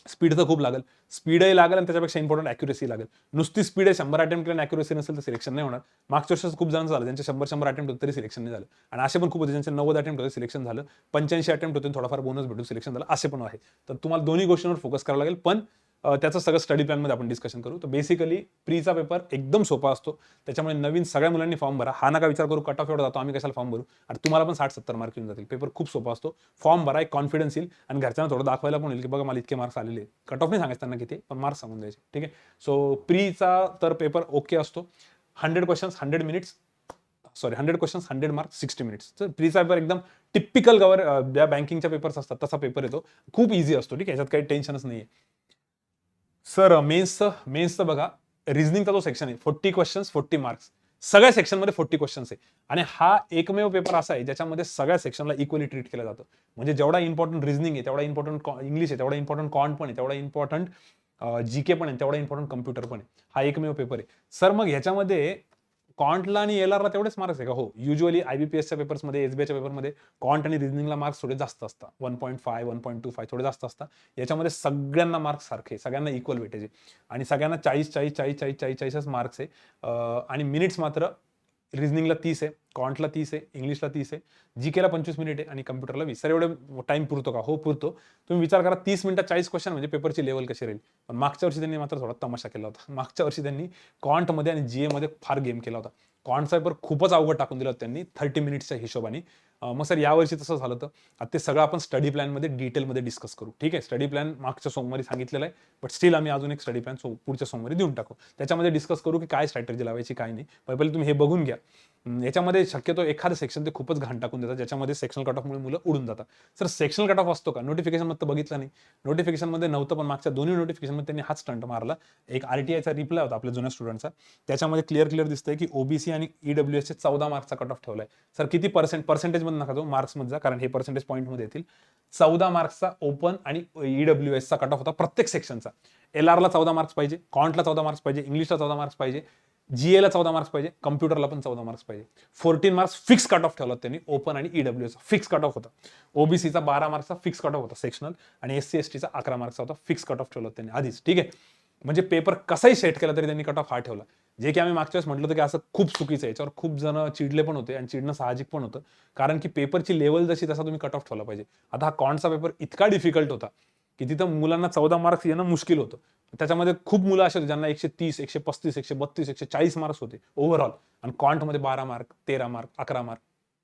स्पीड तर खूप लागेल, स्पीडही लागेल आणि त्याच्यापेक्षा इम्पॉर्टंट ॲक्युरेसी लागेल. नुसती स्पीड आहे, 100 अटेम्प्ट केलं ॲक्युरेसी नसेल तर सिलेक्शन नाही होणार. मागच्या वर्षी खूप जणांचं झालं, ज्यांचे 100 अटेम्प्ट होते तरी सिलेक्शन नाही झालं. आणि असे पण खूप होते ज्यांचे 90 अटेम्प्ट होते सिलेक्शन झालं, 85 अटेम्प्ट होते थोडाफार बोनस भेटून सिलेक्शन झालं, असे पण आहे. तर तुम्हाला दोन्ही गोष्टींवर फोकस करावं लागेल, पण त्याचं सगळं स्टडी प्लॅनमध्ये आपण डिस्कशन करू. तर बेसिकली प्रीचा पेपर एकदम सोपा असतो, त्याच्यामुळे नवीन सगळ्या मुलांनी फॉर्म भरा. हा नका विचार करू कट ऑफ एवढा जातो, आम्ही कशाला फॉर्म भरू. आणि तुम्हाला पण 60-70 मार्क येऊन जातील. पेपर खूप सोपा असतो. फॉर्म भरा, एक कॉन्फिडन्स येईल आणि घरच्यांना थोडं दाखवायला पण येईल की बघा मला इतके मार्क्स आलेले. कट ऑफ नाही सांगायचं त्यांना किती, पण मार्क्स सांगून द्यायचे. ठीक आहे, सो प्रीचा तर पेपर ओके असतो. 100 questions 100 minutes, 100 questions 100 marks 60 minutes. तर प्रीचा पेपर एकदम टिपिकल ज्या बँकिंगच्या पेपर्स असतात तसा पेपर येतो. खूप इझी असतो. ठीक आहे, याच्यात काही टेन्शनच नाही आहे. सर मेन्सचं बघा, रिझनिंगचा जो सेक्शन आहे 40 क्वेश्चन्स 40 मार्क्स, सगळ्या सेक्शनमध्ये 40 क्वेश्चन्स आहे. आणि हा एकमेव पेपर असा आहे ज्याच्यामध्ये सगळ्या सेक्शनला इक्वली ट्रीट केलं जातं. म्हणजे जेवढा इम्पॉर्टंट रिझनिंग आहे, तेवढा इम्पॉर्टंट इंग्लिश आहे, तेवढा इम्पॉर्टंट कॉन्ट पण आहे, तेवढा इम्पॉर्टंट जीके पण आहे, तेवढा इम्पॉर्टंट कम्प्युटर पण आहे. हा एकमेव पेपर आहे. सर मग ह्याच्यामध्ये कॉन्टला आणि LRला तेवढेच मार्क्स आहे का? हो, युजली IBPSच्या पेपर्समध्ये, SBIच्या पेपरमध्ये कॉन्ट आणि रिझनिंगला मार्क्स थोडे जास्त असतात. 1.5 1.25 थोडे जास्त असतात. याच्यामध्ये सगळ्यांना मार्क्स सारखे, सगळ्यांना इक्वल वेटेज आहे आणि सगळ्यांना 40 मार्क्स आहे. आणि मिनिट्स मात्र रिझनिंगला 30 आहे, कॉन्टला 30 आहे, इंग्लिशला 30 आहे, जीकेला 25 मिनिट आहे आणि कम्प्युटरला 20. सर एवढं टाइम पुरतो का? हो पुरतो. तुम्ही विचार करा 30 मिनिटात 40 क्वेश्चन म्हणजे पेपरची लेवल कशी राहील. पण मागच्या वर्षी त्यांनी मात्र थोडा तमाशा केला होता. मागच्या वर्षी त्यांनी कॉन्टमध्ये आणि GA मध्ये फार गेम केला होता. कॉन्टचा पेपर खूपच अवघड टाकून दिला होता त्यांनी 30 मिनिट्सच्या हिशोबाने. मग सर यावर्षी तसं झालं तर आता ते सगळं आपण स्टडी प्लॅनमध्ये डिटेलमध्ये डिस्कस करू. ठीक आहे, स्टडी प्लॅन मागच्या सोमवारी सांगितलेलं आहे, बट स्टील आम्ही अजून एक स्टडी प्लॅन पुढच्या सोमवारी देऊन टाकू. त्याच्यामध्ये डिस्कस करू की काय स्ट्रॅटेजी लावायची काय नाही. पहिले तुम्ही हे बघून घ्या. याच्यामध्ये शक्यतो एखादं सेक्शन ते खूपच घाण टाकून देतात, ज्याच्यामध्ये सेक्शनल कट ऑफमुळे मुलं उडून जातात. सर सेक्शनल कट ऑफ असतो का? नोटिफिकेशनमध्ये तर बघितलं नाही, नोटिफिकेशनमध्ये नव्हतं, पण मागच्या दोन्ही नोटिफिकेशनमध्ये त्यांनी हाच स्टंट मारला. एक RTIचा रिप्लाय होता आपल्या जुन्या स्टुडंटचा, त्याच्यामध्ये क्लिअर दिसतंय की OBC आणि EWSचे 14 मार्क्सचा कट ऑफ ठेवलाय. सर किती पर्सेंटेजमध्ये नका जाऊ, मार्क्समध्ये जा, कारण हे पर्सेंटेज पॉईंटमध्ये येतील. 14 मार्क्सचा ओपन आणि EWSचा कट ऑफ होता प्रत्येक सेक्शनचा. LRला 14 मार्क्स पाहिजे, कॉन्टला 14 मार्क्स पाहिजे, इंग्लिशला 14 मार्क्स पाहिजे, GAला 14 मार्क्स पाहिजे, कम्प्युटरला पण 14 मार्क्स पाहिजे. 14 मार्क्स फिक्स कट ऑफ ठेवला त्यांनी ओपन आणि EWSचा फिक्स कट ऑफ होता. OBCचा 12 मार्क्सचा फिक्स कट ऑफ होता सेक्शनल आणि SC STचा 11 मार्क्सचा होता फिक्स कट ऑफ ठेवला त्यांनी आधीच. ठीक आहे, म्हणजे पेपर कसाही सेट केला तरी त्यांनी कट ऑफ हा ठेवला. जे की आम्ही मागच्या वेळेस म्हटलं होतं की असं खूप चुकीचं आहे. याच्यावर खूप जण चिडले पण होते आणि चिडणं साहजिक पण होतं, कारण की पेपरची लेवल जशी तसा तुम्ही कट ऑफ ठेवला पाहिजे. आता हा कॉन्टचा पेपर इतका डिफिकल्ट होता की तिथं मुलांना 14 मार्क्स येणं मुश्किल होतं. त्याच्यामध्ये खूप मुलं असे होते ज्यांना 130, 135, 132, 140 मार्क्स होते ओव्हरऑल, आणि कॉन्टमध्ये 12 मार्क, 13 मार्क, 11 मार्क.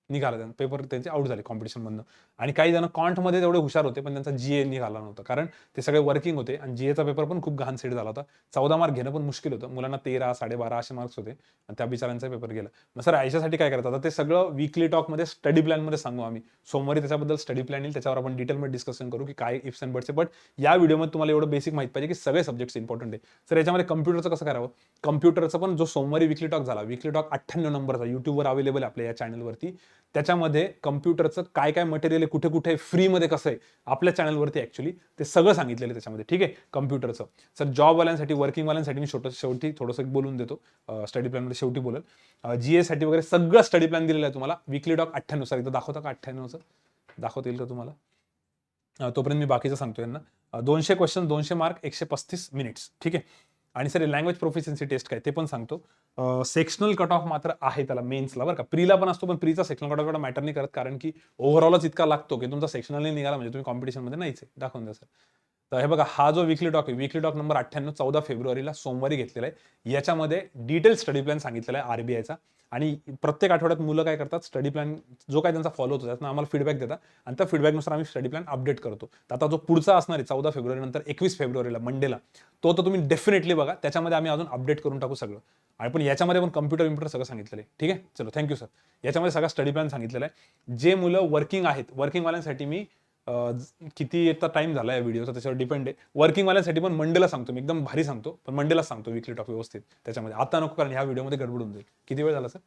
निघाला, त्यांचा पेपर त्यांचे आउट झाले कॉम्पिटिशनमधनं. आणि काही जण कॉन्टमध्ये तेवढे हुशार होते पण त्यांचा जीए निघाला नव्हता, कारण ते सगळे वर्किंग होते आणि जीएचा पेपर पण खूप घाण सेट झाला होता. 14 मार्क घेणं पण मुश्किल होतं, मुलांना 13, 12.5 असे मार्क्स होते आणि त्या बिचारांचा पेपर गेला. मग सर याच्यासाठी काय करतात, आता ते सगळं वीकली टॉकमध्ये स्टडी प्लॅनमध्ये सांगू आम्ही. सोमवारी त्याच्याबद्दल स्टडी प्लॅन येईल, त्याच्यावर आपण डिटेलमध्ये डिस्कशन करू की काय इफ्स अँड बट्स. बट या व्हिडिओमध्ये तुम्हाला एवढं बेसिक माहिती पाहिजे की सगळे सब्जेक्ट्स इम्पॉर्टंट आहे. सर याच्यामध्ये कम्प्युटरचं कसं करावं, कम्प्युटरचं पण जो सोमवारी वीकली टॉक झाला, वीकली टॉक 98 नंबरचा युट्यूबवर अवेलेबल आहे आपल्या या चॅनलवरती. त्याच्यामध्ये कम्प्युटरचं काय काय मटेरियल आहे, कुठे कुठे फ्रीमध्ये कसं आहे, आपल्या चॅनलवरती ऍक्च्युली ते सगळं सांगितलेलं आहे त्याच्यामध्ये. ठीक आहे, कम्प्युटरचं. सर जॉबवाल्यांसाठी, वर्किंगवाल्यांसाठी मी शेवटी थोडंसं बोलून देतो, स्टडी प्लॅनमध्ये शेवटी बोलेल. जीए साठी वगैरे सगळं स्टडी प्लॅन दिलेलं आहे तुम्हाला. Weekly talk 98. सर एकदा दाखवता का 98चं, दाखवता येईल का तुम्हाला? तोपर्यंत मी बाकीचं सांगतो यांना. 200 क्वेश्चन, 200 मार्क, 135 मिनिट्स. ठीक आहे. आणि सर लँग्वेज प्रोफिशियन्सी टेस्ट काय ते पण सांगतो. सेक्शनल कट ऑफ मात्र आहे त्याला मेन्सला, बरं का. प्रीला पण असतो, पण प्रीचा सेक्शनल कट ऑफ मॅटर नाही करत, कारण की ओव्हरऑलच इतका लागतो की तुमचा सेक्शनल नाही निघाला म्हणजे तुम्ही कॉम्पिटिशनमध्ये नाहीच आहे. दाखवून द्या सर. तर हे बघा, हा जो वीकली टॉक आहे, वीकली टॉक नंबर 98, 14 फेब्रुवारीला सोमवारी घेतलेला आहे. याच्यामध्ये डिटेल स्टडी प्लॅन सांगितलेला आहे आरबीआयचा. आणि प्रत्येक आठवड्यात मुलं काय करतात, स्टडी प्लॅन जो काय त्यांचा फॉलो होतो त्यातनं आम्हाला फीडबॅक देतात आणि त्या फीडबॅकनुसार आम्ही स्टडी प्लॅन अपडेट करतो. तर आता जो पुढचा असणार आहे 14 फेब्रुवारी नंतर 21 फेब्रुवारीला मंडेला, तो तर तुम्ही डेफिनेटली बघा, त्याच्यामध्ये आम्ही अजून अपडेट करून टाकू सगळं. आणि पण याच्यामध्ये पण कम्प्युटर सगळं सांगितलेलं आहे. ठीक आहे, चलो थँक्यू सर. याच्यामध्ये सगळा स्टडी प्लॅन सांगितलेला आहे. जे मुलं वर्किंग आहेत, वर्किंगवाल्यांसाठी मी किती येता टाइम झाला या व्हिडिओचा त्याच्यावर डिपेंड आहे. वर्किंगवाल्यांसाठी पण मंडेला सांगतो मी, एकदम भारी सांगतो, पण मंडेला सांगतो वीकली टॉक व्यवस्थित त्याच्यामध्ये. आता नको, कारण ह्या व्हिडिओमध्ये गडबडून जाईल. किती वेळ झाला सर?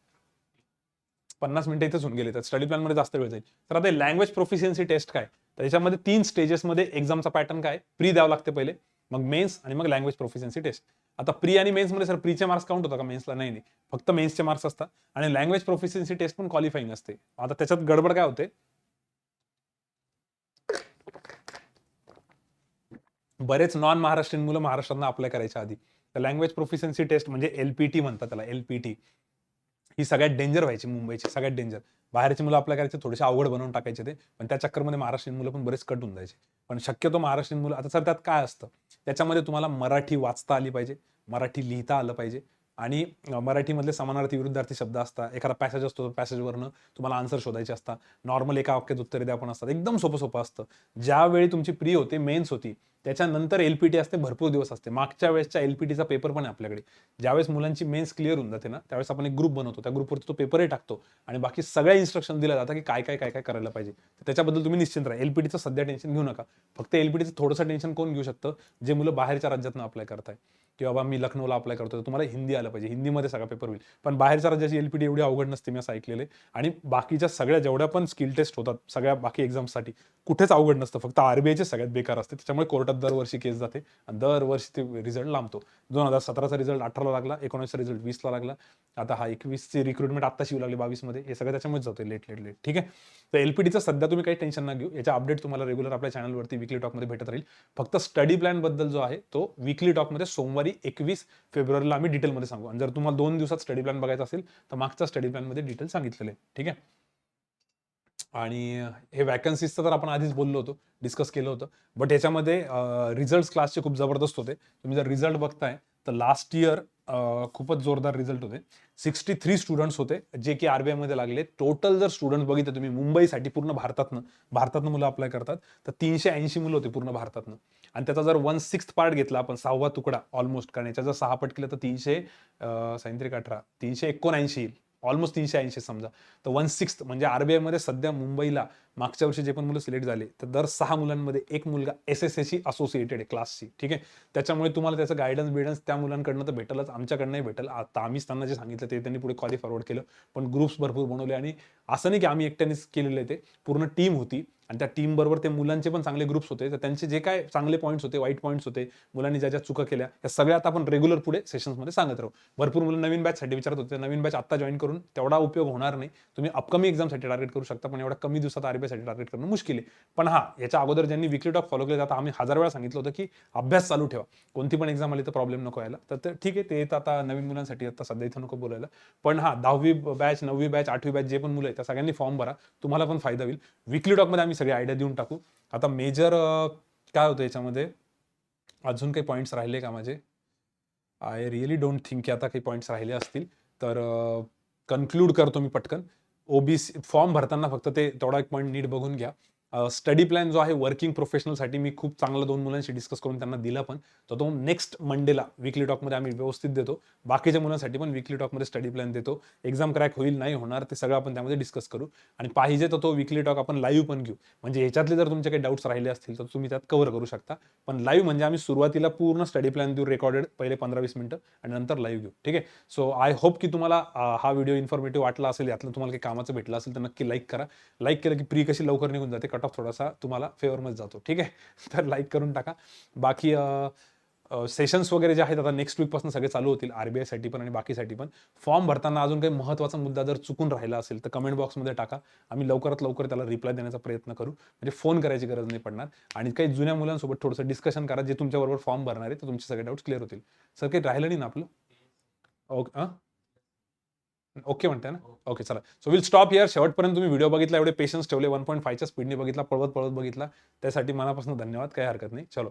50 मिनिटं इथेच होऊन गेले, तर स्टडी प्लॅनमध्ये जास्त वेळ जाईल. तर आता लँग्वेज प्रोफिशियन्सी टेस्ट काय, तर याच्यामध्ये 3 स्टेजेसमध्ये एक्झामचा पॅटर्न काय, प्री द्यावं लागते पहिले, मग मेन्स आणि मग लँग्वेज प्रोफिशियन्सी टेस्ट. आता प्री आणि मेन्समध्ये सर प्रीचे मार्क्स काउंट होता का मेन्सला? नाही, फक्त मेन्सचे मार्क्स असतात. आणि लँग्वेज प्रोफिशियन्सी टेस्ट पण क्वालिफाईंग असते. आता त्याच्यात गडबड काय होते, बरेच नॉन महाराष्ट्रीयन मुलं महाराष्ट्रात अप्लाय करायच्या आधी, तर लँग्वेज प्रोफिशियन्सी टेस्ट म्हणजे एलपीटी म्हणतात त्याला, एलपीटी, ही सगळ्यात डेंजर व्हायची मुंबईची, सगळ्यात डेंजर. बाहेरची मुलं अप्लाय करायचे, थोडेसे अवघड बनवून टाकायचे ते, पण त्या चक्करमध्ये महाराष्ट्रीयन मुलं पण बरेच कट होऊन जायचे. पण शक्यतो महाराष्ट्रीयन मुलं, आता सर त्यात काय असतं, त्याच्यामध्ये तुम्हाला मराठी वाचता आली पाहिजे, मराठी लिहिता आलं पाहिजे, आणि मराठीमधले समानार्थी विरुद्धार्थी शब्द असतात, एखादा पॅसेज असतो, पॅसेजवरनं तुम्हाला आन्सर शोधायचे असतात, नॉर्मल एका वाक्यात उत्तरे द्या पण असतात, एकदम सोपं असतं. ज्यावेळी तुमची प्री होते, मेन्स होती, त्याच्यानंतर एलपीटी असते, भरपूर दिवस असते. मागच्या वेळेसच्या एलपीटीचा पेपर पण आहे आपल्याकडे. ज्यावेळेस मुलांची मेन्स क्लिअर होऊन जाते ना, त्यावेळेस आपण एक ग्रुप बनवतो, त्या ग्रुपवरती तो पेपरही टाकतो आणि बाकी सगळ्या इन्स्ट्रक्शन दिल्या जातात की काय काय काय काय करायला पाहिजे. त्याच्याबद्दल तुम्ही निश्चिंत राहा. एलपीटीचं सध्या टेन्शन घेऊ नका. फक्त एलपीटीचं थोडंसं टेन्शन कोण घेऊ शकतं, जे मुलं बाहेरच्या राज्यातून अप्लाय करताय, की बाबा मी लखनौला अप्लाय करतो, तुम्हाला हिंदी आलं पाहिजे, हिंदीमध्ये सगळा पेपर होईल. पण बाहेरच्या राज्याची एलपीटी एवढी अवघड नसते, मी असं ऐकलेलं आहे. आणि बाकीच्या सगळ्या जेवढ्या पण स्किल टेस्ट होतात सगळ्या बाकी एक्झामसाठी, कुठेच अवघड नसतं, फक्त आरबीआयचे सगळ्यात बेकार असते. त्याच्यामुळे कोर्टात दरवर्षी केस जाते आणि दरवर्षी ते रिझल्ट लांबतो. 2017चा रिझल्ट 18ला लागला, 19चा रिझल्ट 20ला लागला, आता हा 21ची रिक्रुटमेंट आत्ताच येऊ लागली 22मध्ये. हे सगळं त्याच्यामुळेच जाते लेट. ठीक आहे, तर एलपीटीचं सध्या तुम्ही काही टेन्शन ना घेऊ, याच्या अपडेट तुम्हाला रेग्युलर आपल्या चॅनलवरती वीकली टॉकमध्ये भेटत राहील. फक्त स्टडी प्लॅन बद्दल जो आहे तो वीकली टॉकमध्ये सोमवारी 21 फेब्रुवारीला आम्ही डिटेलमध्ये सांगू. आणि जर तुम्हाला 2 दिवसात स्टडी प्लॅन बघायचा असेल तर मागच्या स्टडी प्लॅनमध्ये डिटेल सांगितलेलं आहे. ठीक आहे. आणि हे वॅकन्सीजचं तर आपण आधीच बोललो होतो, डिस्कस केलं होतं. बट याच्यामध्ये रिझल्ट क्लासचे खूप जबरदस्त होते. तुम्ही जर रिझल्ट बघताय तर लास्ट इयर खूपच जोरदार रिझल्ट होते. 63 स्टुडंट्स होते जे की आरबीआयमध्ये लागले. टोटल जर स्टुडंट्स बघितले तुम्ही मुंबईसाठी, पूर्ण भारतातनं मुलं अप्लाय करतात, तर 380 मुलं होती पूर्ण भारतातनं. आणि त्याचा जर 1/6 पार्ट घेतला आपण, 6वा तुकडा ऑलमोस्ट, कारण याच्या जर 6 पट केलं तर 318 379 येईल, ऑलमोस्ट 380 समजा. तर 1/6 म्हणजे आरबीआयमध्ये सध्या मुंबईला मागच्या वर्षी जे पण मुलं सिलेक्ट झाले, तर दर 6 मुलांमध्ये एक मुलगा एसएसएशी असोसिएटेड आहे क्लासशी. ठीक आहे, त्याच्यामुळे तुम्हाला त्याचं गायडन्स त्या मुलांकडनं तर भेटलच, आमच्याकडनंही भेटेल. आता आम्हीच त्यांना जे सांगितलं ते त्यांनी पुढे कॉली फॉरवर्ड केलं, पण ग्रुप्स भरपूर बनवले. आणि असं नाही की आम्ही एकट्यानेच केलेलं आहे, ते पूर्ण टीम होती आणि त्या टीम बरोबर ते मुलांचे पण चांगले ग्रुप्स होते. तर त्यांचे जे काय चांगले पॉईंट्स होते, वाईट पॉईंट्स होते, मुलांनी ज्या चुका केल्या, या सगळ्यात आपण रेग्युलर पुढे सेशन्समध्ये सांगत राहू. भरपूर मुलं नवीन बॅचसाठी विचारत होते, नवीन बॅच आता जॉईन करून तेवढा उपयोग होणार नाही. तुम्ही अपकमिंग एक्झामसाठी टार्गेट करू शकता, पण एवढ्या कमी दिवसात आरबीआयसाठी टार्गेट करणं मुश्किल आहे. पण हा, याच्या अगोदर ज्यांनी वीकली टॉक फॉलो केले, आता आम्ही 1000 वेळा सांगितलं होतं की अभ्यास चालू ठेवा, कोणती पण एक्झाम आली तर प्रॉब्लेम नको यायला. तर ठीक आहे, ते येतं आता नवीन मुलांसाठी, आता सध्या इथं नको बोलायला. पण हा, 10वी बॅच, 9वी बॅच, 8वी बॅच जे पण मुलं आहेत त्या सगळ्यांनी फॉर्म भरा, तुम्हाला पण फायदा होईल. वीकली टॉकमध्ये आम्ही सगळी आयडिया देऊन टाकू. आता मेजर काय होतं याच्यामध्ये, अजून काही पॉईंट्स राहिले का माझे? आय रिअली डोंट थिंक की आता काही पॉईंट्स राहिले असतील, तर कन्क्लूड करतो मी पटकन. ओबीसी फॉर्म भरताना फक्त ते तेवढा एक पॉईंट नीट बघून घ्या. स्टडी प्लॅन जो आहे वर्किंग प्रोफेशनलसाठी मी खूप चांगलं 2 मुलांशी डिस्कस करून त्यांना दिला पण. तर तो नेक्स्ट मंडेला वीकली टॉकमध्ये आम्ही व्यवस्थित देतो. बाकीच्या मुलांसाठी पण वीकली टॉकमध्ये स्टडी प्लॅन देतो. एक्झाम क्रॅक होईल नाही होणार ते सगळं आपण त्यामध्ये डिस्कस करू. आणि पाहिजे तर तो वीकली टॉक आपण लाईव्ह पण घेऊ. म्हणजे ह्याच्यातले जर तुमचे काही डाऊट्स राहिले असतील तर तुम्ही त्यात कव्हर करू शकता. पण लाईव्ह म्हणजे आम्ही सुरुवातीला पूर्ण स्टडी प्लॅन देऊ रेकॉर्डेड पहिले 15-20 मिनिटं आणि नंतर लाईव्ह घेऊ. ठीक आहे. सो आय होप की तुम्हाला हा व्हिडिओ इन्फॉर्मेटिव्ह वाटला असेल, यातलं तुम्हाला काही कामाचं भेटलं असेल तर नक्की लाईक करा. लाईक केलं की प्री कशी लवकर निघून जाते, कट ऑफ थोडासा तुम्हाला फेवरमध्ये जातो. ठीक आहे. तर लाईक करून टाका. बाकी सेशन्स वगैरे जे आहेत आता नेक्स्ट वीकपासून सगळे चालू होतील, आरबीआयसाठी पण आणि बाकीसाठी पण. फॉर्म भरताना अजून काही महत्त्वाचा मुद्दा जर चुकून राहिला असेल तर कमेंट बॉक्समध्ये टाका. आम्ही लवकरात लवकर त्याला रिप्लाय देण्याचा प्रयत्न करू. म्हणजे फोन करायची गरज नाही पडणार. आणि काही जुन्या मुलांसोबत थोडंसं डिस्कशन करा जे तुमच्याबरोबर फॉर्म भरणार आहे, तर तुमचे सगळे डाऊट्स क्लिअर होतील. सर काही राहिलं नाही ना आपलं? ओके. ओके म्हणताय ना? ओके चला. So will stop here. शेवटपर्यंत तुम्ही व्हिडिओ बघितला, एवढे पेशन्स ठेवले, 1.5च्या स्पीडने बघितला, पळवत पळवत बघितला, त्यासाठी मनापासून धन्यवाद. काही हरकत नाही. चलो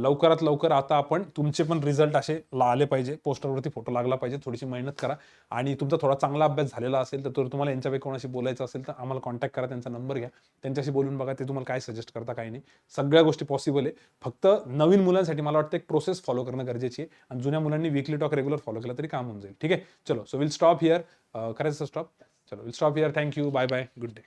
लवकरात लवकर आता आपण तुमचे पण रिझल्ट असे आले पाहिजे, पोस्टरवरती फोटो लागला पाहिजे. थोडीशी मेहनत करा आणि तुमचा थोडा चांगला अभ्यास झालेला असेल तर तुम्हाला यांच्यापैकी कोणाशी बोलायचं असेल तर आम्हाला कॉन्टॅक्ट करा, त्यांचा नंबर घ्या, त्यांच्याशी बोलून बघा ते तुम्हाला काय सजेस्ट करता काय नाही. सगळ्या गोष्टी पॉसिबल आहे. फक्त नवीन मुलांसाठी मला वाटतं एक प्रोसेस फॉलो करणं गरजेची आहे आणि जुन्या मुलांनी वीकली टॉक रेग्युलर फॉलो केला तरी काम होऊन जाईल. ठीक आहे. चलो सो विल स्टॉप हिअर. करायचं स्टॉप. चलो will stop here. Thank you. Bye bye. Good day.